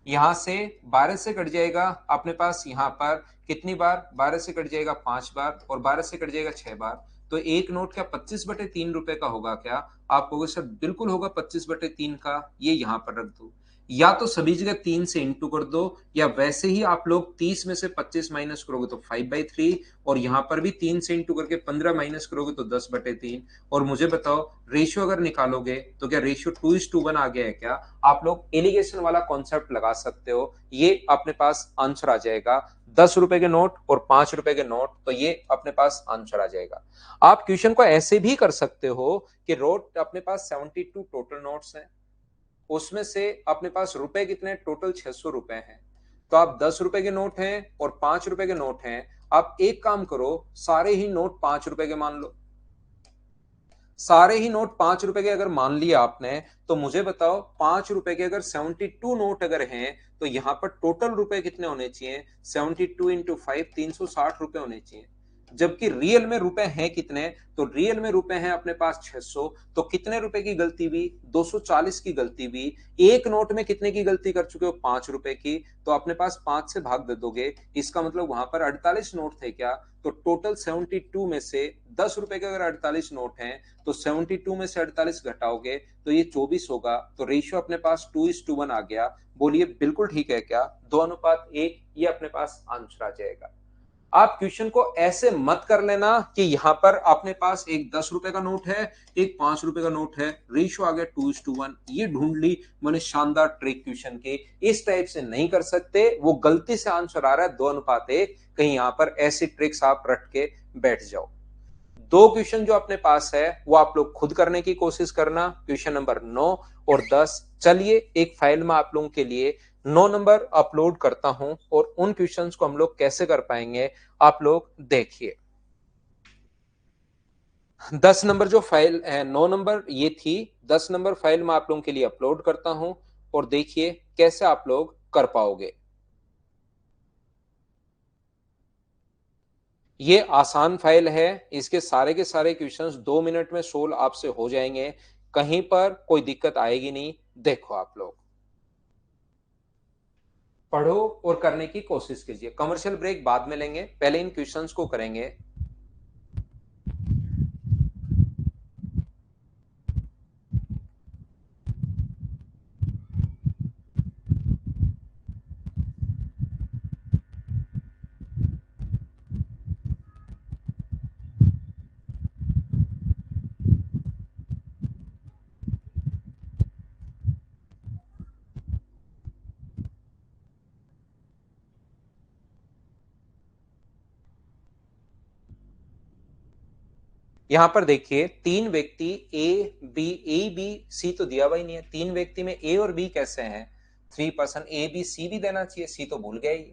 यहां से 12 से कट जाएगा अपने पास, यहां पर कितनी बार, 12 से कट जाएगा 5 बार और 12 से कट जाएगा 6 बार, तो एक नोट क्या 25/3 रुपए का होगा क्या? आप कहोगे सर बिल्कुल होगा 25/3 का, ये यहां पर रख दो। या तो सभी जगह 3 से इंटू कर दो, या वैसे ही आप लोग 30 में से 25 माइनस करोगे तो 5/3, और यहां पर भी 3 से इंटू करके 15 माइनस करोगे तो 10/3। और मुझे बताओ रेशियो अगर निकालोगे तो क्या रेशियो 2:1 आ गया है क्या? आप लोग एलिगेशन वाला कॉन्सेप्ट लगा सकते हो, ये अपने पास आंसर आ जाएगा। 10 रुपए के नोट और 5 रुपए के नोट, तो ये अपने पास आंसर आ जाएगा। आप क्वेश्चन को ऐसे भी कर सकते हो कि रोट अपने पास 72 टोटल नोट्स हैं, उसमें से अपने पास रुपए कितने, टोटल 600 रुपए हैं। तो आप 10 रुपए के नोट हैं और 5 रुपए के नोट हैं, आप एक काम करो, सारे ही नोट 5 रुपए के मान लो। सारे ही नोट 5 रुपए के अगर मान लिया आपने, तो मुझे बताओ 5 रुपए के अगर 72 नोट अगर हैं, तो यहां पर टोटल रुपए कितने होने चाहिए? 72 इंटू 5, 360 रुपए होने चाहिए। जबकि रियल में रुपए हैं कितने? तो रियल में रुपए हैं अपने पास 600। तो कितने रुपए की गलती हुई? 240 की गलती हुई। एक नोट में कितने की गलती कर चुके हो? 5 रुपए की। तो अपने पास 5 से भाग दे दोगे, इसका मतलब वहां पर 48 नोट थे क्या? तो टोटल 72 में से 10 रुपए के अगर 48 नोट हैं, तो 72 में से 48 घटाओगे तो ये 24 होगा। तो रेशियो अपने पास 2:1 आ गया। बोलिए बिल्कुल ठीक है क्या? 2:1, ये अपने पास आंसर आ जाएगा। आप क्वेश्चन को ऐसे मत कर लेना कि यहां पर अपने पास एक 10 रुपए का नोट है, एक 5 रुपए का नोट है, रेशियो आ गया 2:1, ये ढूंढ ली मैंने शानदार ट्रिक क्वेश्चन की। इस टाइप से नहीं कर सकते, वो गलती से आंसर आ रहा है 2:1, कहीं यहां पर ऐसी ट्रिक्स आप रट के बैठ जाओ। दो क्वेश्चन जो अपने पास है वो आप लोग खुद करने की कोशिश करना, क्वेश्चन नंबर 9 और 10। चलिए एक फाइल में आप लोगों के लिए 9 नंबर अपलोड करता हूं, और उन क्वेश्चंस को हम लोग कैसे कर पाएंगे आप लोग देखिए। 10 नंबर जो फाइल है, 9 नंबर ये थी, 10 नंबर फाइल में आप लोगों के लिए अपलोड करता हूं, और देखिए कैसे आप लोग कर पाओगे। ये आसान फाइल है, इसके सारे के सारे क्वेश्चंस 2 मिनट में सोल्व आपसे हो जाएंगे, कहीं पर कोई दिक्कत आएगी नहीं। देखो आप लोग पढ़ो और करने की कोशिश कीजिए। कमर्शियल ब्रेक बाद में लेंगे, पहले इन क्वेश्चंस को करेंगे। यहां पर देखिए तीन व्यक्ति ए बी सी तो दिया हुआ ही नहीं है। तीन व्यक्ति में ए और बी कैसे हैं? 3 पर्सन, ए बी सी भी देना चाहिए, सी तो भूल गया ही।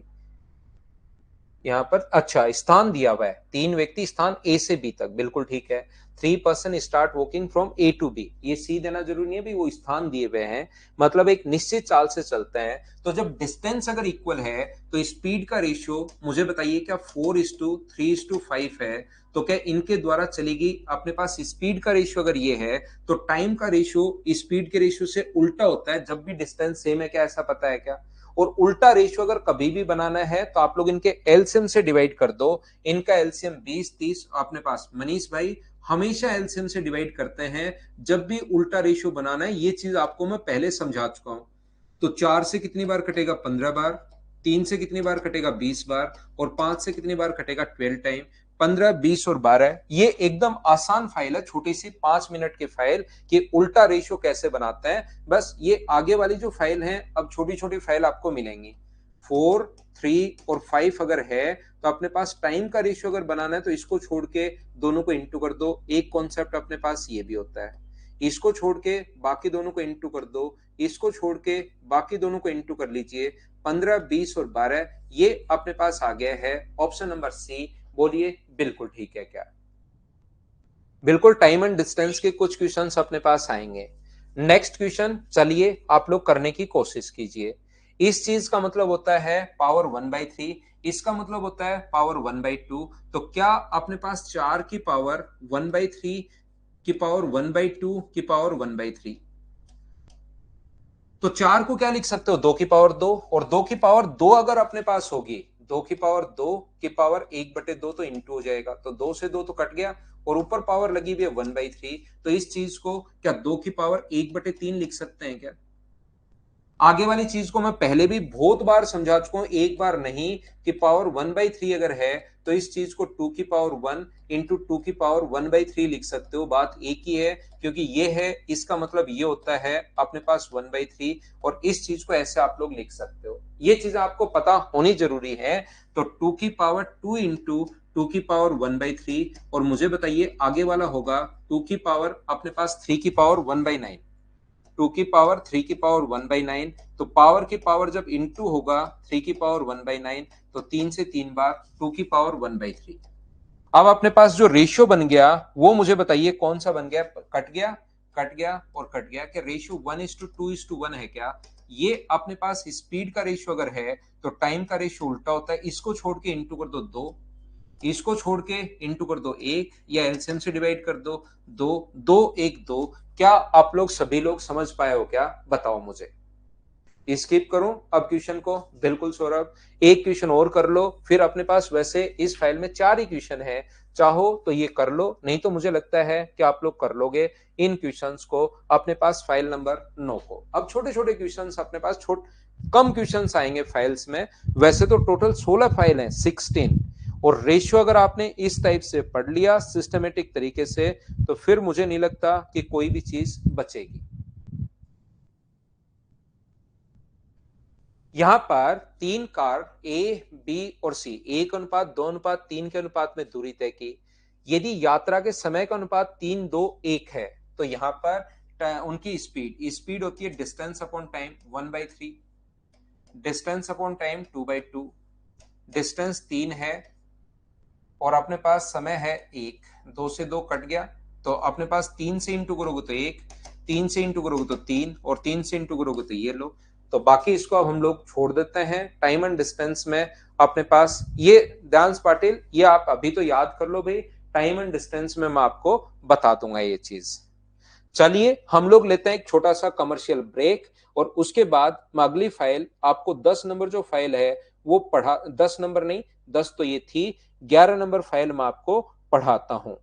यहाँ पर अच्छा स्थान दिया हुआ है, तीन व्यक्ति स्थान ए से बी तक, बिल्कुल ठीक है। 3 person start walking from A to B, ये सी देना जरूरी नहीं है, भी वो स्थान दिए हुए हैं, मतलब एक निश्चित चाल से चलते हैं। तो जब डिस्टेंस अगर इक्वल है तो स्पीड का रेशियो मुझे बताइए क्या 4:3:5 है? तो क्या इनके द्वारा चलेगी? अपने पास स्पीड का रेशियो अगर ये है, तो टाइम का रेशियो स्पीड के रेशियो से उल्टा होता है जब भी डिस्टेंस सेम है, क्या ऐसा पता है क्या? और उल्टा रेशियो अगर कभी भी बनाना है तो आप लोग इनके एलसीएम से डिवाइड कर दो। इनका एलसीएम 20-30 अपने पास मनीष भाई हमेशा एलसीएम से डिवाइड करते हैं जब भी उल्टा रेशियो बनाना है, ये चीज आपको मैं पहले समझा चुका हूं। तो 4 से कितनी बार कटेगा? 15 बार। 3 से कितनी बार कटेगा? 20 बार। और 5 से कितनी बार कटेगा? 12 टाइम। 15, 20 और 12। ये एकदम आसान फाइल है, छोटी सी 5 मिनट की फाइल कि उल्टा रेशियो कैसे बनाते हैं। बस ये आगे वाली जो फाइल है, अब छोटी छोटी फाइल आपको मिलेंगी। 4, 3 और 5 अगर है तो अपने पास टाइम का रेशियो अगर बनाना है तो इसको छोड़ के दोनों को इंटू कर दो। एक कॉन्सेप्ट अपने पास ये भी होता है, इसको छोड़ के बाकी दोनों को इंटू कर दो, इसको छोड़ के बाकी दोनों को इंटू कर लीजिए। 15, 20 और 12, ये अपने पास आ गया है ऑप्शन नंबर सी। बोलिए बिल्कुल ठीक है क्या? बिल्कुल टाइम एंड डिस्टेंस के कुछ क्वेश्चंस अपने पास आएंगे। नेक्स्ट क्वेश्चन चलिए आप लोग करने की कोशिश कीजिए। इस चीज का मतलब होता है पावर 1/3, इसका मतलब होता है पावर 1/2। तो क्या अपने पास 4 की पावर 1/3 की पावर 1/2 की पावर 1/3, तो 4 को क्या लिख सकते हो? 2 की पावर 2, और 2 की पावर 2 अगर अपने पास होगी, 2 की पावर 2 की पावर 1/2 तो इंटू हो जाएगा, तो 2 से 2 तो कट गया, और ऊपर पावर लगी हुई है 1/3। तो इस चीज को क्या 2 की पावर 1/3 लिख सकते हैं क्या? आगे वाली चीज को मैं पहले भी बहुत बार समझा चुका हूं, एक बार नहीं, कि पावर 1/3 अगर है तो इस चीज को 2 की पावर 1 इंटू 2 की पावर 1/3 लिख सकते हो। बात एक ही है, क्योंकि ये है, इसका मतलब ये होता है अपने पास 1/3, और इस चीज को ऐसे आप लोग लिख सकते हो। ये चीज आपको पता होनी जरूरी है। तो 2 की पावर 2 इंटू 2 की पावर 1/3, और मुझे बताइए आगे वाला होगा 2 की पावर अपने पास 3 की पावर 1/9, 2 की पावर 3 की पावर 1/9। तो पावर की पावर जब इंटू होगा 3 की पावर 1/9, तो 3 से 3 बार 2 की पावर 1/3। अब अपने पास जो रेशियो बन गया वो मुझे बताइए कौन सा बन गया। कट गया, कट गया और कट गया। क्या रेशियो 1:2:1 है क्या? ये अपने पास स्पीड का रेशियो अगर है तो टाइम का रेशियो उल्टा होता है। इसको छोड़ के इंटू कर दो 2, इसको छोड़ के इंटू कर दो 1, या एलसीएम से डिवाइड कर दो 2, 2 1 2। क्या आप लोग सभी लोग समझ पाए हो क्या? बताओ मुझे। स्किप करूं अब क्वेश्चन को? बिल्कुल सौरभ, एक क्वेश्चन और कर लो, फिर अपने पास वैसे इस फाइल में 4 ही क्वेश्चन है, चाहो तो ये कर लो, नहीं तो मुझे लगता है कि आप लोग कर लोगे इन क्वेश्चंस को अपने पास फाइल नंबर 9 को। अब छोटे छोटे क्वेश्चंस अपने पास कम क्वेश्चंस आएंगे फाइल्स में। वैसे तो टोटल 16 फाइल है, 16। और रेशियो अगर आपने इस टाइप से पढ़ लिया सिस्टमेटिक तरीके से, तो फिर मुझे नहीं लगता कि कोई भी चीज बचेगी। यहां पर 3 कार ए, बी और सी 1:2:3 के अनुपात में दूरी तय की। यदि यात्रा के समय का अनुपात 3:2:1 है, तो यहां पर उनकी स्पीड स्पीड होती है distance upon time 1/3, distance upon time 2/2, distance 3 है और अपने पास समय है 1। 2 से 2 कट गया, तो अपने पास 3 से इंटू करोगे तो 1, 3 से इंटू करोगे तो 3, और 3 से इंटू करोगे तो ये लो। तो बाकी इसको अब हम लोग छोड़ देते हैं। टाइम एंड डिस्टेंस में अपने पास ये, डांस पाटिल, ये आप अभी तो याद कर लो भाई। टाइम एंड डिस्टेंस में मैं आपको बता दूंगा ये चीज। चलिए हम लोग लेते हैं एक छोटा सा कमर्शियल ब्रेक, और उसके बाद मैं अगली फाइल आपको 10 नंबर जो फाइल है वो पढ़ा, 10 नंबर नहीं, 10 तो ये थी, 11 नंबर फाइल मैं आपको पढ़ाता हूं।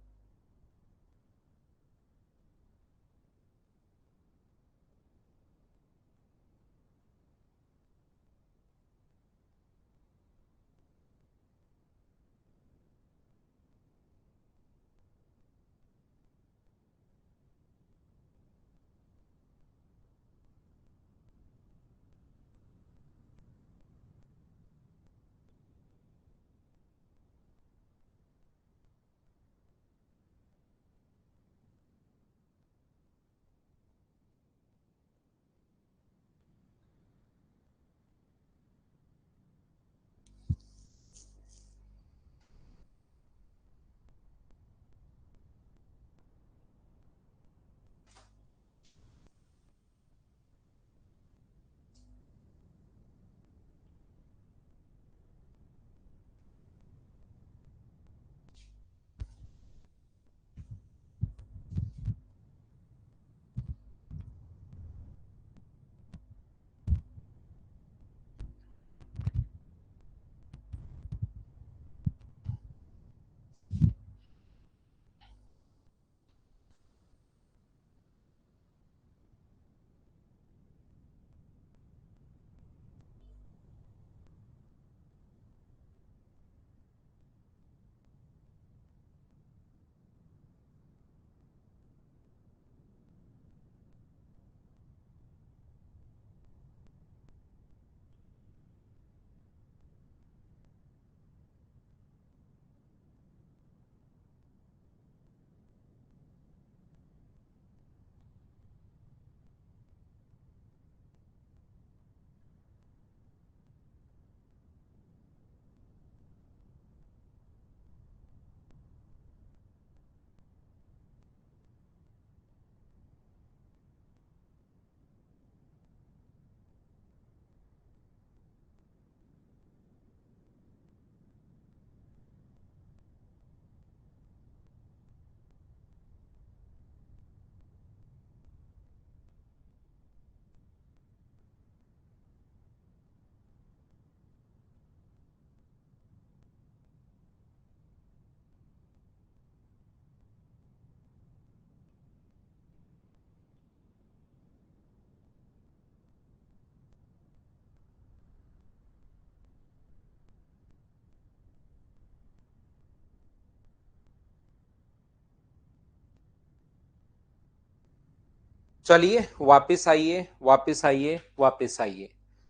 चलिए वापस आइए, वापस आइए, वापस आइए।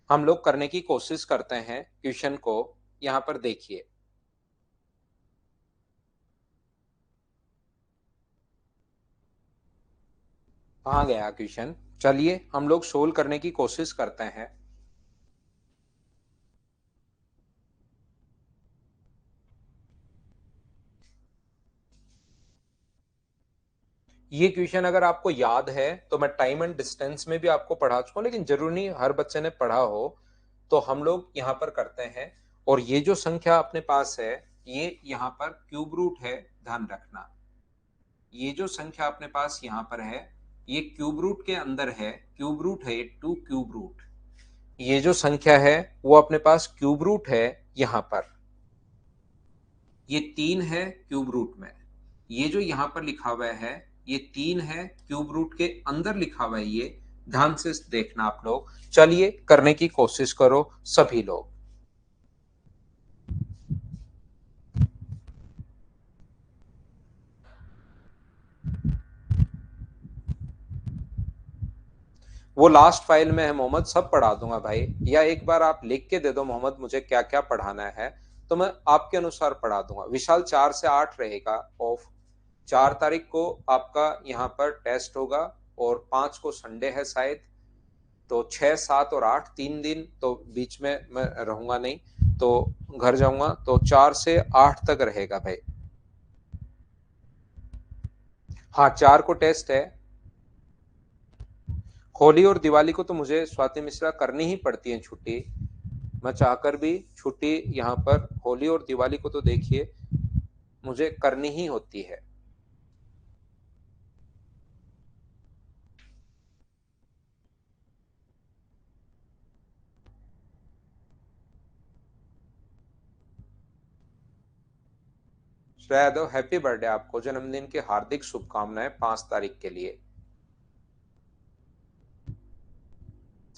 हम लोग करने की कोशिश करते हैं क्वेश्चन को। यहां पर देखिए, कहाँ गया क्वेश्चन। चलिए हम लोग सोल्व करने की कोशिश करते हैं। ये क्वेश्चन अगर आपको याद है तो मैं टाइम एंड डिस्टेंस में भी आपको पढ़ा चुका हूं, लेकिन जरूरी नहीं हर बच्चे ने पढ़ा हो। तो हम लोग यहाँ पर करते हैं, और ये जो संख्या अपने पास है ये यहाँ पर क्यूब रूट है, ध्यान रखना। ये जो संख्या अपने पास यहाँ पर है ये क्यूब रूट के अंदर है, क्यूब रूट है, 2 क्यूब रूट। ये जो संख्या है वो अपने पास क्यूब रूट है यहाँ पर, ये 3 है क्यूब रूट में। ये जो यहाँ पर लिखा हुआ है ये 3 है क्यूब रूट के अंदर लिखा हुआ है, ये ध्यान से देखना आप लोग। चलिए करने की कोशिश करो सभी लोग। वो लास्ट फाइल में है मोहम्मद, सब पढ़ा दूंगा भाई, या एक बार आप लिख के दे दो मोहम्मद मुझे क्या क्या पढ़ाना है, तो मैं आपके अनुसार पढ़ा दूंगा। विशाल 4 से 8 रहेगा ऑफ। 4 तारीख को आपका यहाँ पर टेस्ट होगा, और 5 को संडे है शायद। तो 6, 7 और 8 3 दिन तो बीच में मैं रहूंगा नहीं, तो घर जाऊंगा। तो 4 से 8 तक रहेगा भाई। हाँ 4 को टेस्ट है। होली और दिवाली को तो मुझे स्वाति मिश्रा करनी ही पड़ती है छुट्टी, मैं चाहकर भी छुट्टी यहाँ पर होली और दिवाली को तो देखिए मुझे करनी ही होती है। श्रेया यादव हैप्पी बर्थडे, आपको जन्मदिन की हार्दिक शुभकामनाएं 5 तारीख के लिए।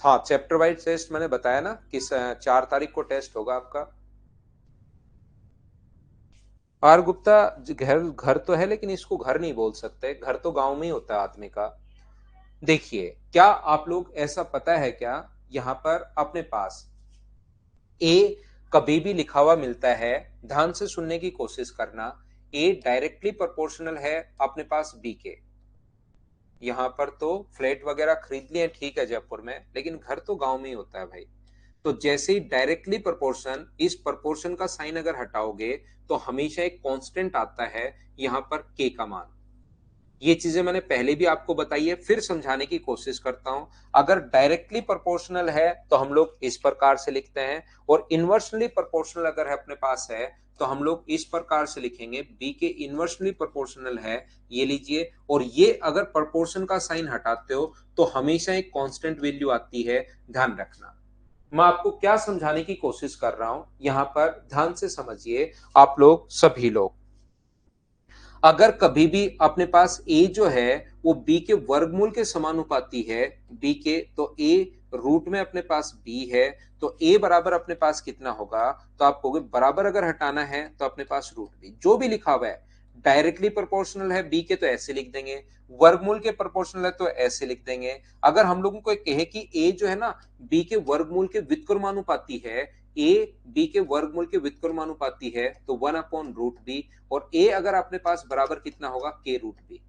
हाँ चैप्टर वाइज टेस्ट मैंने बताया ना कि 4 तारीख को टेस्ट होगा आपका। आर गुप्ता घर घर तो है, लेकिन इसको घर नहीं बोल सकते, घर तो गांव में ही होता है आदमी का। देखिए क्या आप लोग ऐसा पता है क्या, यहाँ पर अपने पास ए कभी भी लिखा हुआ मिलता है, ध्यान से सुनने की कोशिश करना। ए डायरेक्टली प्रोपोर्शनल है अपने पास बी के। यहाँ पर तो फ्लैट वगैरह खरीद लिए ठीक है जयपुर में, लेकिन घर तो गांव में ही होता है भाई। तो जैसे ही डायरेक्टली प्रोपोर्शन, इस प्रोपोर्शन का साइन अगर हटाओगे तो हमेशा एक कांस्टेंट आता है यहाँ पर के का मान। ये चीजें मैंने पहले भी आपको बताई है, फिर समझाने की कोशिश करता हूं। अगर डायरेक्टली प्रोपोर्शनल है तो हम लोग इस प्रकार से लिखते हैं, और इनवर्सली प्रोपोर्शनल अगर है अपने पास है तो हम लोग इस प्रकार से लिखेंगे, बी के इनवर्सली प्रोपोर्शनल है, ये लीजिए। और ये अगर प्रोपोर्शन का साइन हटाते हो तो हमेशा एक कांस्टेंट वैल्यू आती है, ध्यान रखना। मैं आपको क्या समझाने की कोशिश कर रहा हूं यहां पर, ध्यान से समझिए आप लोग सभी लोग। अगर कभी भी अपने पास a जो है वो b के वर्गमूल के समानुपाती है, b के, तो a रूट में अपने पास b है, तो a बराबर अपने पास कितना होगा, तो आप कहोगे बराबर अगर हटाना है तो अपने पास रूट b, जो भी लिखा हुआ है। डायरेक्टली प्रोपोर्शनल है b के तो ऐसे लिख देंगे, वर्गमूल के प्रोपोर्शनल है तो ऐसे लिख देंगे। अगर हम लोगों को कहे कि a जो है ना b के वर्गमूल के व्युत्क्रमानुपाती है, a b के वर्गमूल के व्युत्क्रमानुपाती है, तो 1/√b, और a अगर अपने पास बराबर कितना होगा, k रूट बी।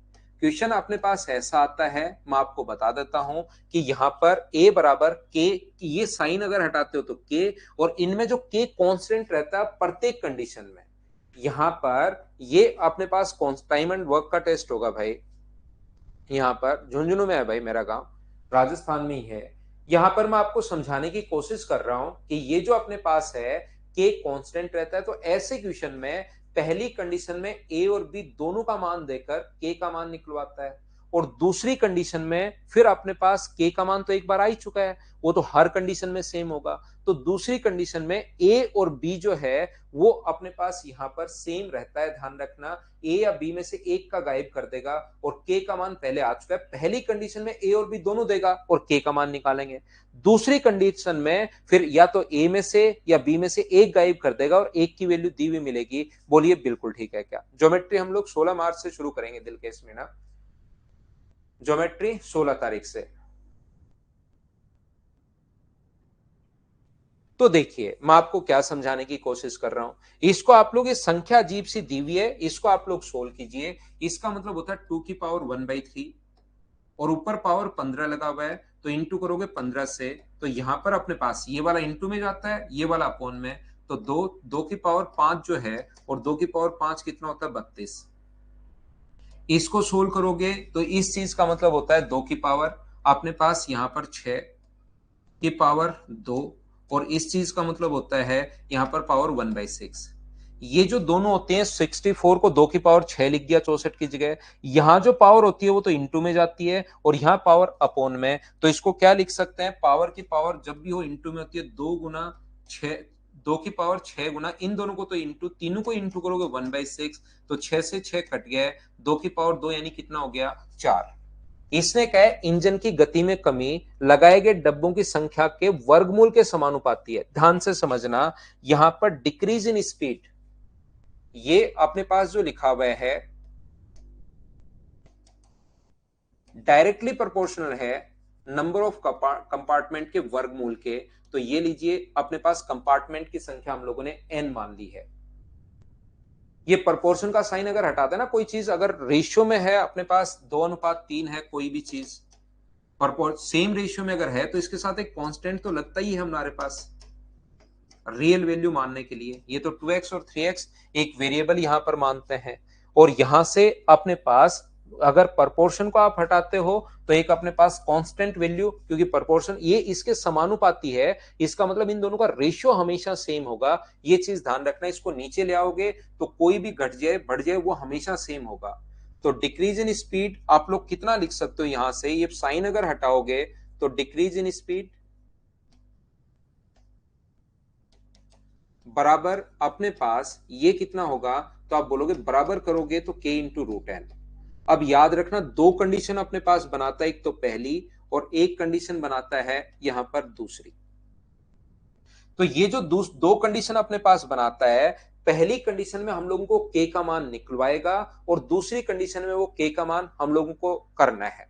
क्वेश्चन अपने पास ऐसा आता है, मैं आपको बता देता हूं कि यहाँ पर a बराबर k, ये साइन अगर हटाते हो तो k, और इनमें जो k कांस्टेंट रहता है प्रत्येक कंडीशन में। यहाँ पर ये अपने पास टाइम एंड वर्क का टेस्ट होगा भाई। यहाँ पर झुंझुनू में है भाई मेरा गांव, राजस्थान में ही है। यहाँ पर मैं आपको समझाने की कोशिश कर रहा हूं कि ये जो अपने पास है के कांस्टेंट रहता है, तो ऐसे क्वेश्चन में पहली कंडीशन में ए और बी दोनों का मान देकर के का मान निकलवाता है, और दूसरी कंडीशन में फिर अपने पास के का मान तो एक बार आ ही चुका है, वो तो हर कंडीशन में सेम होगा। तो दूसरी कंडीशन में ए और बी जो है वो अपने पास यहाँ पर सेम रहता है, ध्यान रखना। ए या बी में से एक का गायब कर देगा, और के का मान पहले आ चुका है। पहली कंडीशन में ए और बी दोनों देगा और के का मान निकालेंगे। दूसरी कंडीशन में फिर या तो ए में से या बी में से एक गायब कर देगा और एक की वैल्यू दी हुई मिलेगी। बोलिए बिल्कुल ठीक है क्या? ज्योमेट्री हम लोग 16 मार्च से शुरू करेंगे दिल के इसमें ना। ज्योमेट्री 16 तारीख से। तो देखिए मैं आपको क्या समझाने की कोशिश कर रहा हूं, इसको आप लोग, ये संख्या अजीब सी दी हुई है, इसको आप लोग सोल्व कीजिए। इसका मतलब होता है 2⁻⁴ और ऊपर पावर 15 लगा हुआ है, तो इंटू करोगे 15 से, तो यहां पर अपने पास ये वाला इंटू में जाता है, ये वाला अपॉन में, तो 2⁵ जो है, और 2⁵ कितना होता है 32। इसको सोल्व करोगे तो इस चीज का मतलब होता है 2 अपने पास यहां पर 6⁻², और इस चीज का मतलब होता है यहां पर पावर 1/6। ये जो दोनों होते हैं, 64 को 2⁶ लिख दिया 64 की जगह, यहां जो पावर होती है वो तो इंटू में जाती है, और यहां पावर अपॉन में, तो इसको क्या लिख सकते हैं, पावर की पावर जब भी हो इंटू में होती है, 2 × 6, 2⁶ गुना इन दोनों को, तो इंटू, तीनों को इंटू करोगे 1/6, तो 6 से 6 कट गया है, 2⁵2 यानी कितना हो गया 4। इसने कहा है इंजन की गति में कमी लगाए गए डब्बों की संख्या के वर्गमूल के समानुपाती है। ध्यान से समझना, यहां पर डिक्रीज इन स्पीड, ये अपने पास जो लिखा हुआ है डायरेक्टली प्रोपोर्शनल है नंबर ऑफ कंपार्टमेंट के वर्गमूल के। तो ये लीजिए, अपने पास कंपार्टमेंट की संख्या हम लोगों ने n मान ली है। ये प्रोपोर्शन का साइन अगर हटाते हैं ना, कोई चीज अगर रेशियो में है, अपने पास 2:3 है, कोई भी चीज सेम रेशियो में अगर है, तो इसके साथ एक कांस्टेंट तो लगता ही है हमारे पास रियल वैल्यू मानने के लिए। ये तो 2x और 3x एक वेरिएबल यहां पर मानते हैं, और यहां से अपने पास अगर प्रोपोर्शन को आप हटाते हो तो एक अपने पास कांस्टेंट वैल्यू, क्योंकि प्रोपोर्शन ये इसके समानुपाती है, इसका मतलब इन दोनों का रेशियो हमेशा सेम होगा। ये चीज ध्यान रखना, इसको नीचे ले आओगे तो कोई भी घट जाए बढ़ जाए वो हमेशा सेम होगा। तो डिक्रीज इन स्पीड आप लोग कितना लिख सकते हो, यहां से ये साइन अगर हटाओगे तो डिक्रीज इन स्पीड बराबर अपने पास ये कितना होगा, तो आप बोलोगे बराबर करोगे तो k × √n। अब याद रखना, दो कंडीशन अपने पास बनाता है, एक तो पहली और एक कंडीशन बनाता है यहां पर दूसरी। तो ये जो दो कंडीशन अपने पास बनाता है, पहली कंडीशन में हम लोगों को k का मान निकलवाएगा, और दूसरी कंडीशन में वो k का मान हम लोगों को करना है।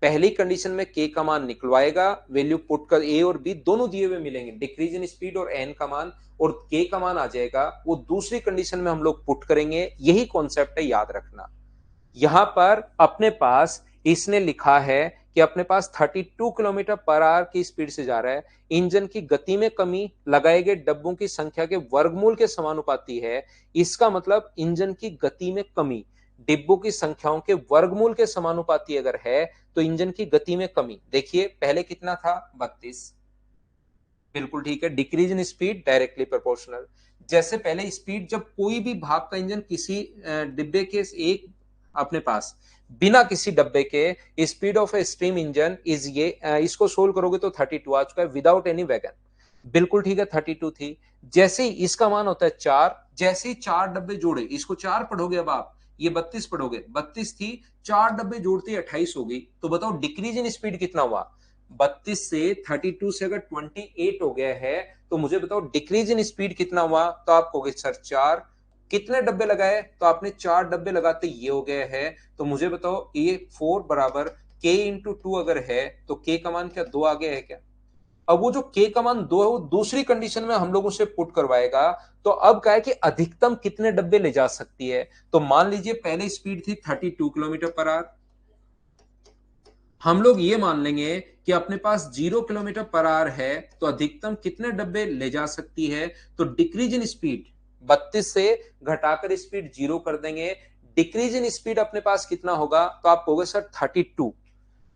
पहली कंडीशन में k का मान निकलवाएगा, वैल्यू पुट कर, a और b दोनों दिए हुए मिलेंगे, डिक्रीज इन स्पीड और n का मान, और k का मान आ जाएगा, वो दूसरी कंडीशन में हम लोग पुट करेंगे। यही कॉन्सेप्ट है, याद रखना। यहां पर अपने पास इसने लिखा है कि अपने पास 32 किलोमीटर/आवर की स्पीड से जा रहा है, इंजन की गति में कमी लगाए गए डब्बों की संख्या के वर्गमूल के समानुपाती है। इसका मतलब इंजन की गति में कमी डिब्बों की संख्याओं के वर्गमूल के समानुपाती अगर है, तो इंजन की गति में कमी, देखिए पहले कितना था 32, बिल्कुल ठीक है, decrease in speed directly proportional. जैसे पहले स्पीड, जब कोई भी भाग का इंजन किसी डिब्बे के एक अपने पास बिना किसी डब्बे के, speed of A steam engine is ये, इसको सोल्व करोगे तो 32 आ चुका है विदाउट एनी वैगन, बिल्कुल ठीक है 32 थी। जैसे ही इसका मान होता है 4, जैसे ही 4 डब्बे जोड़े, इसको 4 पढ़ोगे अब आप, ये 32 पढ़ोगे, 32 थी, 4 डब्बे जोड़ते 28 हो गई, तो बताओ डिक्रीज इन स्पीड कितना हुआ। 32 से 32 से अगर 28 हो गया है, तो मुझे बताओ डिक्रीज इन स्पीड कितना हुआ, तो आप कहोगे सर 4। कितने डब्बे लगाए, तो आपने 4 डब्बे लगाते ये हो गया है, तो मुझे बताओ ये 4 बराबर k × 2 अगर है, तो k का मान क्या 2 आ गया है क्या। अब वो जो k का मान 2 है, वो दूसरी कंडीशन में हम लोग उसे पुट करवाएगा। तो अब क्या है कि अधिकतम कितने डब्बे ले जा सकती है, तो मान लीजिए पहले स्पीड थी 32 किलोमीटर/आवर, हम लोग ये मान लेंगे कि अपने पास 0 किलोमीटर/आवर है, तो अधिकतम कितने डब्बे ले जा सकती है, तो डिक्रीज इन स्पीड 32 से घटाकर स्पीड 0 कर देंगे, डिक्रीज इन स्पीड अपने पास कितना होगा, तो आप कहोगे सर 32,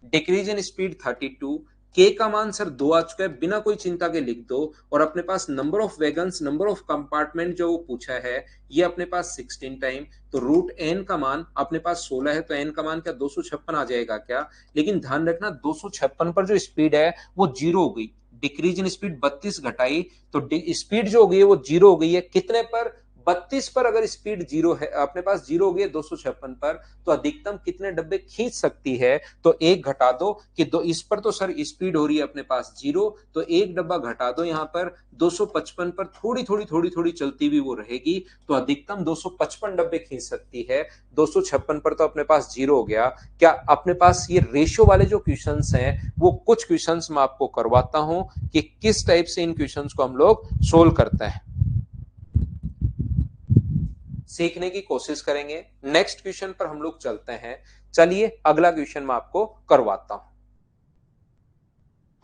डिक्रीज इन स्पीड 32, के का मान सर 2 आ चुका है, बिना कोई चिंता के लिख दो, और अपने पास number of wagons, number of compartment जो वो पूछा है, ये अपने पास 16 टाइम, तो √n का मान अपने पास 16 है, तो n का मान क्या 256 आ जाएगा क्या। लेकिन ध्यान रखना 256 पर जो स्पीड है वो 0 हो गई, डिक्रीज इन स्पीड 32 घटाई, तो स्पीड जो हो गई है वो 0 हो गई है, कितने पर 32 पर अगर स्पीड जीरो है, अपने पास जीरो हो गई 256 पर, तो अधिकतम कितने डब्बे खींच सकती है? तो एक घटा दो कि दो, इस पर तो सर स्पीड हो रही है अपने पास जीरो, तो एक डब्बा घटा दो, यहां पर 255 पर थोड़ी थोड़ी थोड़ी थोड़ी चलती हुई वो रहेगी, तो अधिकतम 255 डब्बे खींच सकती है। 256 पर तो अपने पास जीरो हो गया। क्या अपने पास ये रेशियो वाले जो क्वेश्चंस हैं, वो कुछ क्वेश्चंस मैं आपको करवाता हूं कि किस टाइप से इन क्वेश्चंस को हम लोग सोल्व करते हैं, सीखने की कोशिश करेंगे। नेक्स्ट क्वेश्चन पर हम लोग चलते हैं। चलिए अगला क्वेश्चन मैं आपको करवाता हूं।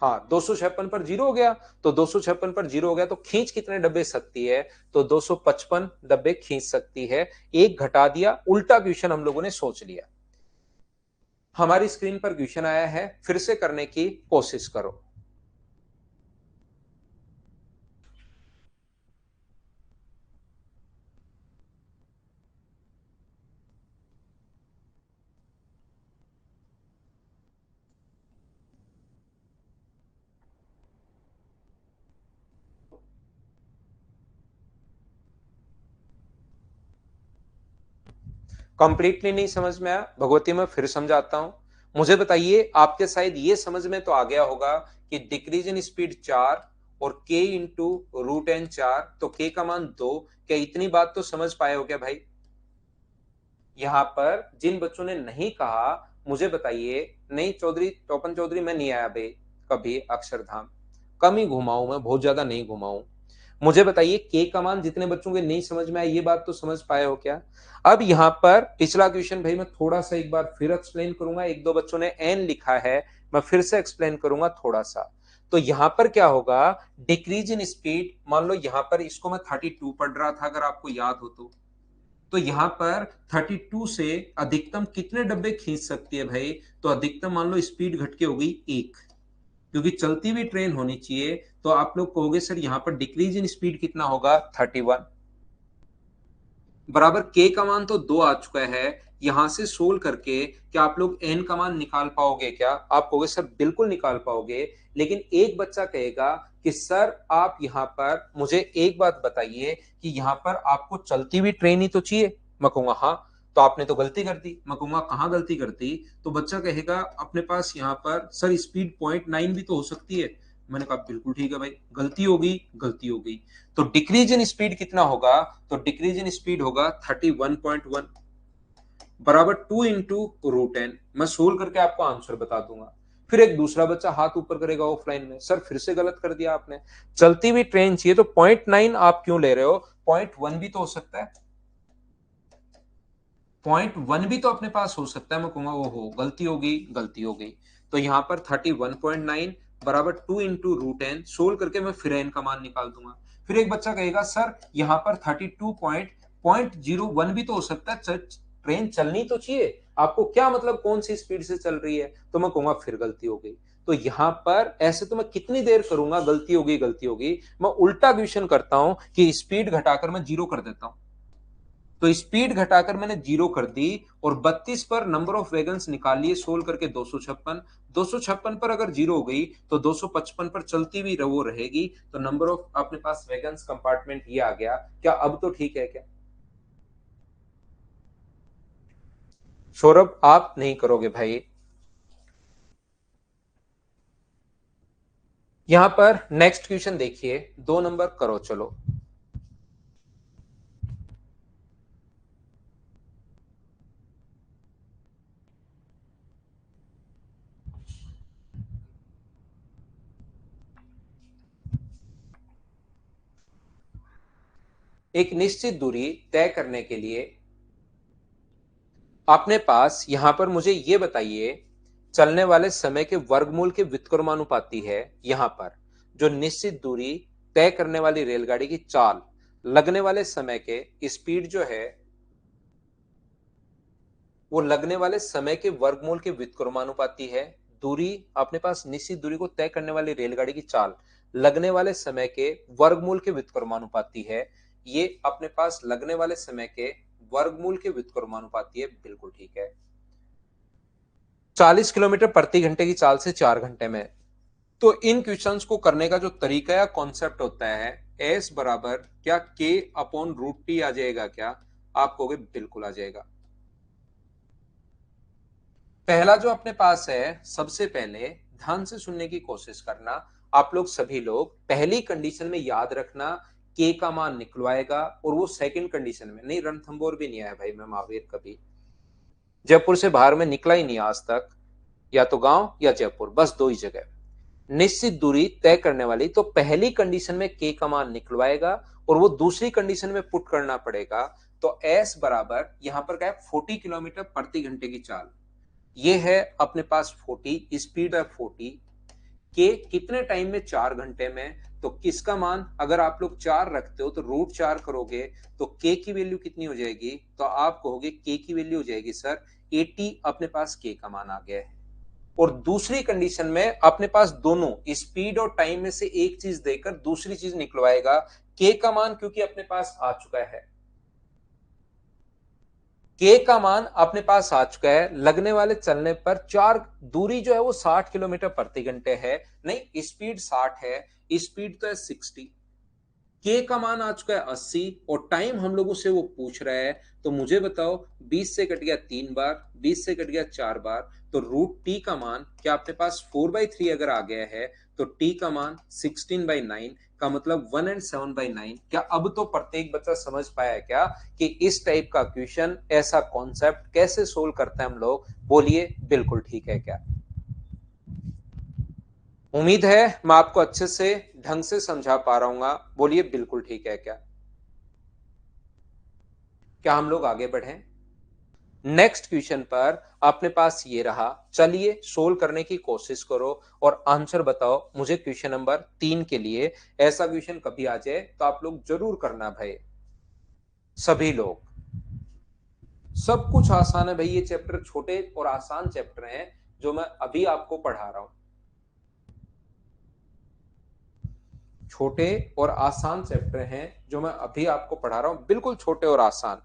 हाँ, 256 पर जीरो हो गया, तो 256 पर जीरो हो गया तो खींच कितने डब्बे सकती है? तो 255 डब्बे खींच सकती है। एक घटा दिया, उल्टा क्वेश्चन हम लोगों ने सोच लिया। हमारी स्क्रीन पर क्वेश्चन आया है, फिर से करने की कोशिश करो। कंप्लीटली नहीं समझ में आया भगवती, मैं फिर समझाता हूं। मुझे बताइए, आपके शायद ये समझ में तो आ गया होगा कि डिक्रीज इन स्पीड 4 और k इंटू रूट एन 4, तो k का मान 2। क्या इतनी बात तो समझ पाए हो क्या भाई? यहां पर जिन बच्चों ने नहीं कहा, मुझे बताइए। नहीं चौधरी, टोपन चौधरी, मैं नहीं आया भाई कभी अक्षरधाम, कम ही घुमाऊं, मैं बहुत ज्यादा नहीं घुमाऊं। मुझे बताइए, के का मान जितने बच्चों के नहीं समझ में आया, ये बात तो समझ पाए हो क्या? अब यहां पर पिछला क्वेश्चन भाई मैं थोड़ा सा एक बार फिर एक्सप्लेन करूंगा। एक दो बच्चों ने एन लिखा है, मैं फिर से एक्सप्लेन करूंगा थोड़ा सा। तो यहां पर क्या होगा, डिक्रीज इन स्पीड, मान लो यहां पर इसको मैं 32 पढ़ रहा था, अगर आपको याद हो तो यहां पर 32 से अधिकतम कितने डब्बे खींच सकती है भाई? तो अधिकतम मान लो स्पीड घट के हो गई एक, क्योंकि चलती हुई ट्रेन होनी चाहिए। तो आप लोग कहोगे सर यहां पर डिक्रीज इन स्पीड कितना होगा? 31 बराबर के का मान तो 2 आ चुका है। यहां से सोल्व करके क्या आप लोग एन का मान निकाल पाओगे क्या? आप कहोगे सर बिल्कुल निकाल पाओगे। लेकिन एक बच्चा कहेगा कि सर आप यहां पर मुझे एक बात बताइए कि यहां पर आपको चलती हुई ट्रेन ही तो चाहिए। मैं कहूंगा हाँ, तो आपने तो गलती कर दी। मैं कहूंगा कहां गलती कर दी? तो बच्चा कहेगा अपने पास यहां पर सर स्पीड 0.9 भी तो हो सकती है। मैंने कहा बिल्कुल ठीक है भाई, गलती हो गई, गलती हो गई। तो डिक्रीज इन स्पीड कितना होगा? तो डिक्रीज इन स्पीड होगा 31.1 बराबर 2 इंटू रूट एन। मैं सोल्व करके आपको आंसर बता दूंगा। फिर एक दूसरा बच्चा हाथ ऊपर करेगा ऑफलाइन में, सर फिर से गलत कर दिया आपने, चलती हुई ट्रेन चाहिए तो 0.9 आप क्यों ले रहे हो? 0.1 भी तो हो सकता है, 0.1 भी तो अपने पास हो सकता है। मैं कहूंगा वो हो, गलती हो गई, गलती हो गई। तो यहां पर 31.9 बराबर 2 इंटू रूट एन, सोल्व करके मैं फिर एन का मान निकाल दूंगा। फिर एक बच्चा कहेगा सर यहां पर 32.01 भी तो हो सकता है, ट्रेन चलनी तो चाहिए, आपको क्या मतलब कौन सी स्पीड से चल रही है? तो मैं कहूंगा फिर गलती हो गई। तो यहां पर ऐसे तो मैं कितनी देर करूंगा, गलती होगी, गलती होगी। मैं उल्टा क्वेश्चन करता हूं कि स्पीड घटाकर मैं जीरो कर देता हूं। तो स्पीड घटाकर मैंने जीरो कर दी, और 32 पर नंबर ऑफ वैगन्स निकाल लिए सोल्व करके 256। 256 पर अगर जीरो हो गई तो 255 पर चलती हुई वो रहेगी। तो नंबर ऑफ अपने पास वैगन्स कंपार्टमेंट ये आ गया। क्या अब तो ठीक है क्या? सौरभ आप नहीं करोगे भाई। यहां पर नेक्स्ट क्वेश्चन देखिए, 2 नंबर करो चलो। एक निश्चित दूरी तय करने के लिए अपने पास यहां पर मुझे यह बताइए, चलने वाले समय के वर्गमूल के व्युत्क्रमानुपाती है। यहां पर जो निश्चित दूरी तय करने वाली रेलगाड़ी की चाल, लगने वाले समय के स्पीड जो है, वो लगने वाले समय के वर्गमूल के व्युत्क्रमानुपाती है। दूरी, अपने पास निश्चित दूरी को तय करने वाली रेलगाड़ी की चाल लगने वाले समय के वर्गमूल के व्युत्क्रमानुपाती है। ये अपने पास लगने वाले समय के वर्गमूल के व्युत्क्रमानुपाती है, बिल्कुल ठीक है। 40 किलोमीटर प्रति घंटे की चाल से 4 घंटे में तो इन क्वेश्चंस को करने का जो तरीका या कॉन्सेप्ट होता है, एस बराबर क्या के अपॉन रूट टी आ जाएगा क्या? आप कहोगे बिल्कुल आ जाएगा। पहला जो अपने पास है, सबसे पहले ध्यान से सुनने की कोशिश करना। आप लोग सभी लोग पहली कंडीशन में याद रखना के का मान निकलवाएगा, और वो सेकंड कंडीशन में नहीं। रणथंबोर भी नहीं आया भाई मैं महावीर कभी, जयपुर से बाहर में निकला ही नहीं आज तक, या तो गांव या जयपुर, बस दो ही जगह निश्चित दूरी तय करने वाली। तो पहली कंडीशन में के का मान निकलवाएगा और वो दूसरी कंडीशन में पुट करना पड़ेगा। तो एस बराबर यहां पर क्या है, 40 किलोमीटर प्रति घंटे की चाल। ये है अपने पास 40, स्पीड है 40, के कितने टाइम में, 4 घंटे में। तो किसका मान अगर आप लोग 4 रखते हो तो रूट 4 करोगे तो के की वैल्यू कितनी हो जाएगी? तो आप कहोगे के की वैल्यू हो जाएगी सर 80, अपने पास के का मान आ गया है। और दूसरी कंडीशन में अपने पास दोनों स्पीड और टाइम में से एक चीज देकर दूसरी चीज निकलवाएगा, के का मान क्योंकि अपने पास आ चुका है, के का मान अपने पास आ चुका है। लगने वाले चलने पर चार, दूरी जो है वो 60 किलोमीटर प्रति घंटे है, नहीं स्पीड 60 है, स्पीड तो है 60, के का मान आ चुका है 80, और टाइम हम लोगों से वो पूछ रहा है। तो मुझे बताओ 20 से कट गया 3 बार, 20 से कट गया 4 बार, तो रूट टी का मान क्या अपने पास 4/3 अगर आ गया है तो टी का मान 16/9 का मतलब 1 और 7/9। क्या अब तो प्रत्येक बच्चा समझ पाया है क्या कि इस टाइप का क्वेश्चन, ऐसा कॉन्सेप्ट कैसे सोल्व करते हैं हम लोग? बोलिए बिल्कुल ठीक है क्या? उम्मीद है मैं आपको अच्छे से ढंग से समझा पा रहा हूँ। बोलिए बिल्कुल ठीक है क्या? क्या हम लोग आगे बढ़ें? नेक्स्ट क्वेश्चन पर अपने पास ये रहा, चलिए सोल्व करने की कोशिश करो और आंसर बताओ मुझे। क्वेश्चन नंबर 3 के लिए ऐसा क्वेश्चन कभी आ जाए तो आप लोग जरूर करना भाई, सभी लोग। सब कुछ आसान है भाई, ये चैप्टर छोटे और आसान चैप्टर हैं जो मैं अभी आपको पढ़ा रहा हूं। छोटे और आसान चैप्टर हैं जो मैं अभी आपको पढ़ा रहा हूं, बिल्कुल छोटे और आसान।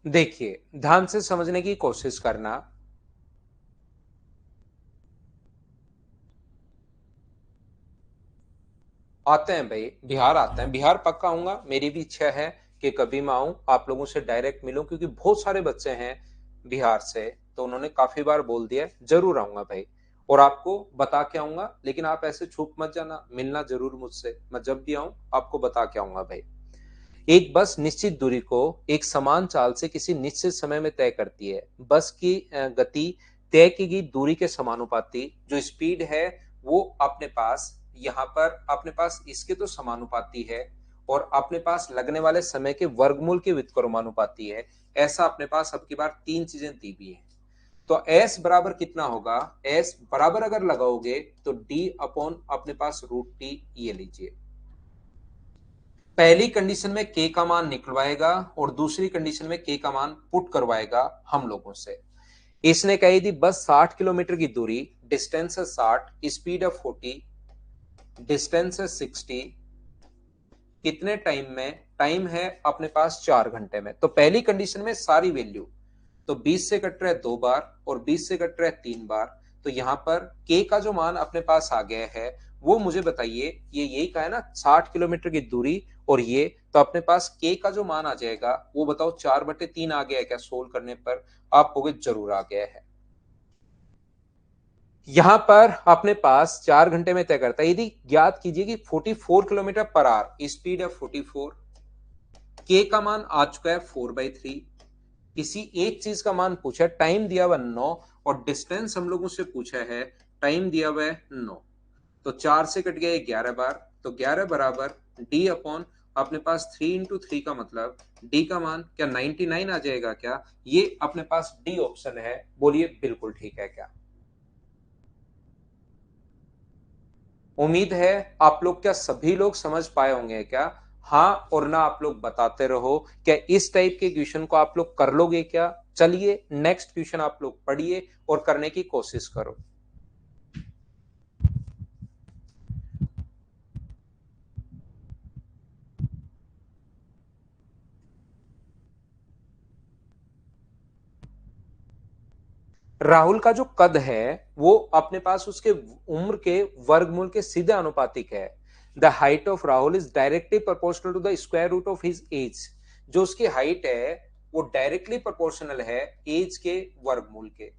देखिए ध्यान से समझने की कोशिश करना। आते हैं भाई, बिहार आते हैं, बिहार पक्का आऊंगा। मेरी भी इच्छा है कि कभी मैं आऊं, आप लोगों से डायरेक्ट मिलूं, क्योंकि बहुत सारे बच्चे हैं बिहार से, तो उन्होंने काफी बार बोल दिया जरूर आऊंगा भाई, और आपको बता के आऊंगा। लेकिन आप ऐसे छूट मत जाना, मिलना जरूर मुझसे। मैं जब भी आऊं आपको बता के आऊंगा भाई। एक बस निश्चित दूरी को एक समान चाल से किसी निश्चित समय में तय करती है। बस की गति तय की गई दूरी के समानुपाती जो स्पीड है, वो अपने पास यहाँ पर अपने पास इसके तो समानुपाती है, और अपने पास लगने वाले समय के वर्गमूल के व्युत्क्रमानुपाती है। ऐसा अपने पास अब की बार तीन चीजें दी हुई है। तो s बराबर कितना होगा? s बराबर अगर लगाओगे तो d अपॉन अपने पास रूट टी, ये लीजिए। पहली कंडीशन में के का मान निकलवाएगा और दूसरी कंडीशन में के का मान पुट करवाएगा हम लोगों से। इसने कही थी बस 60 किलोमीटर की दूरी, डिस्टेंस है 60, स्पीड है 40, डिस्टेंस है 60, कितने टाइम में? टाइम है अपने पास 4 घंटे में। तो पहली कंडीशन में सारी वैल्यू, तो 20 से कट रहा है 2 बार और 20 से कट रहा है 3 बार। तो यहां पर के का जो मान अपने पास आ गया है वो मुझे बताइए, ये यही का है ना 60 किलोमीटर की दूरी, और ये तो अपने पास के का जो मान आ जाएगा वो बताओ 4/3 आ गया है क्या? सोल्व करने पर आप कहोगे जरूर आ गया है। यहां पर अपने पास 4 घंटे में तय करता है। यदि ज्ञात कीजिए कि 44 किलोमीटर पर आवर स्पीड है 44, के का मान आ चुका है 4/3, किसी एक चीज का मान पूछा, टाइम दिया हुआ 9, और डिस्टेंस हम लोगों से पूछा है टाइम दिया हुआ है 9, तो 4 से कट गया 11 बार, तो 11 बराबर डी अपॉन अपने पास 3 इंटू 3 का मतलब डी का मान क्या 99 आ जाएगा क्या? ये अपने पास डी ऑप्शन है, बोलिए बिल्कुल ठीक है क्या? उम्मीद है आप लोग क्या सभी लोग समझ पाए होंगे क्या? हाँ और ना आप लोग बताते रहो, क्या इस टाइप के क्वेश्चन को आप लोग कर लोगे क्या? चलिए नेक्स्ट क्वेश्चन आप लोग पढ़िए और करने की कोशिश करो। राहुल का जो कद है वो अपने पास उसके उम्र के वर्गमूल के सीधे अनुपातिक है। The height of Rahul is directly proportional to the square root of his age. जो उसकी हाइट है वो डायरेक्टली प्रोपोर्शनल है एज के वर्गमूल के।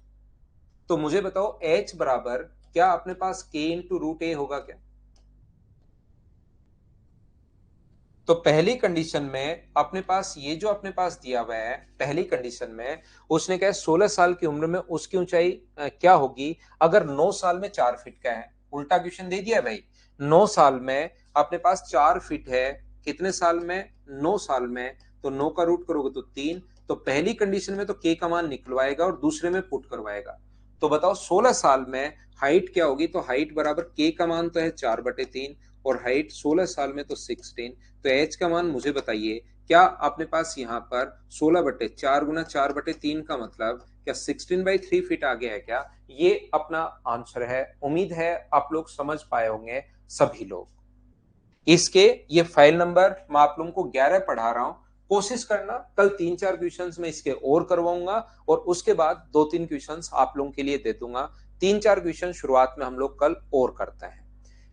तो मुझे बताओ एच बराबर क्या अपने पास के इंटू रूट ए होगा क्या? तो पहली कंडीशन में अपने पास ये जो अपने पास दिया हुआ है, पहली कंडीशन में उसने कहा 16 साल की उम्र में उसकी ऊंचाई क्या होगी अगर 9 साल में 4 फीट का है। उल्टा क्वेश्चन दे दिया भाई। 9 साल में अपने पास 4 फीट है, कितने साल में? 9 साल में। तो 9 का रूट करोगे तो 3। तो पहली कंडीशन में तो के का मान निकलवाएगा और दूसरे में पुट करवाएगा। तो बताओ 16 साल में हाइट क्या होगी? तो हाइट बराबर के का मान तो है 4/3 और हाइट 16 साल में तो 16। तो एच का मान मुझे बताइए, क्या अपने पास यहाँ पर 16/4 गुना 4/3 का मतलब क्या 16/3 फीट आ गया है क्या? ये अपना आंसर है। उम्मीद है आप लोग समझ पाए होंगे सभी लोग। इसके ये फाइल नंबर मैं आप लोगों को 11 पढ़ा रहा हूं। कोशिश करना कल 3-4 क्वेश्चंस में इसके और करवाऊंगा और उसके बाद 2-3 क्वेश्चंस आप लोगों के लिए दे दूंगा। 3-4 क्वेश्चन शुरुआत में हम लोग कल और करते हैं।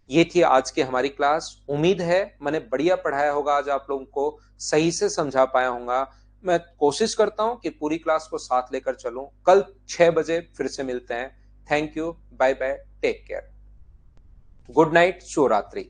ये थी आज की हमारी क्लास। उम्मीद है मैंने बढ़िया पढ़ाया होगा, आज आप लोगों को सही से समझा पाया होगा। मैं कोशिश करता हूं कि पूरी क्लास को साथ लेकर चलूं। कल 6 बजे फिर से मिलते हैं। Thank you, bye bye, take care, good night, शुभ रात्रि।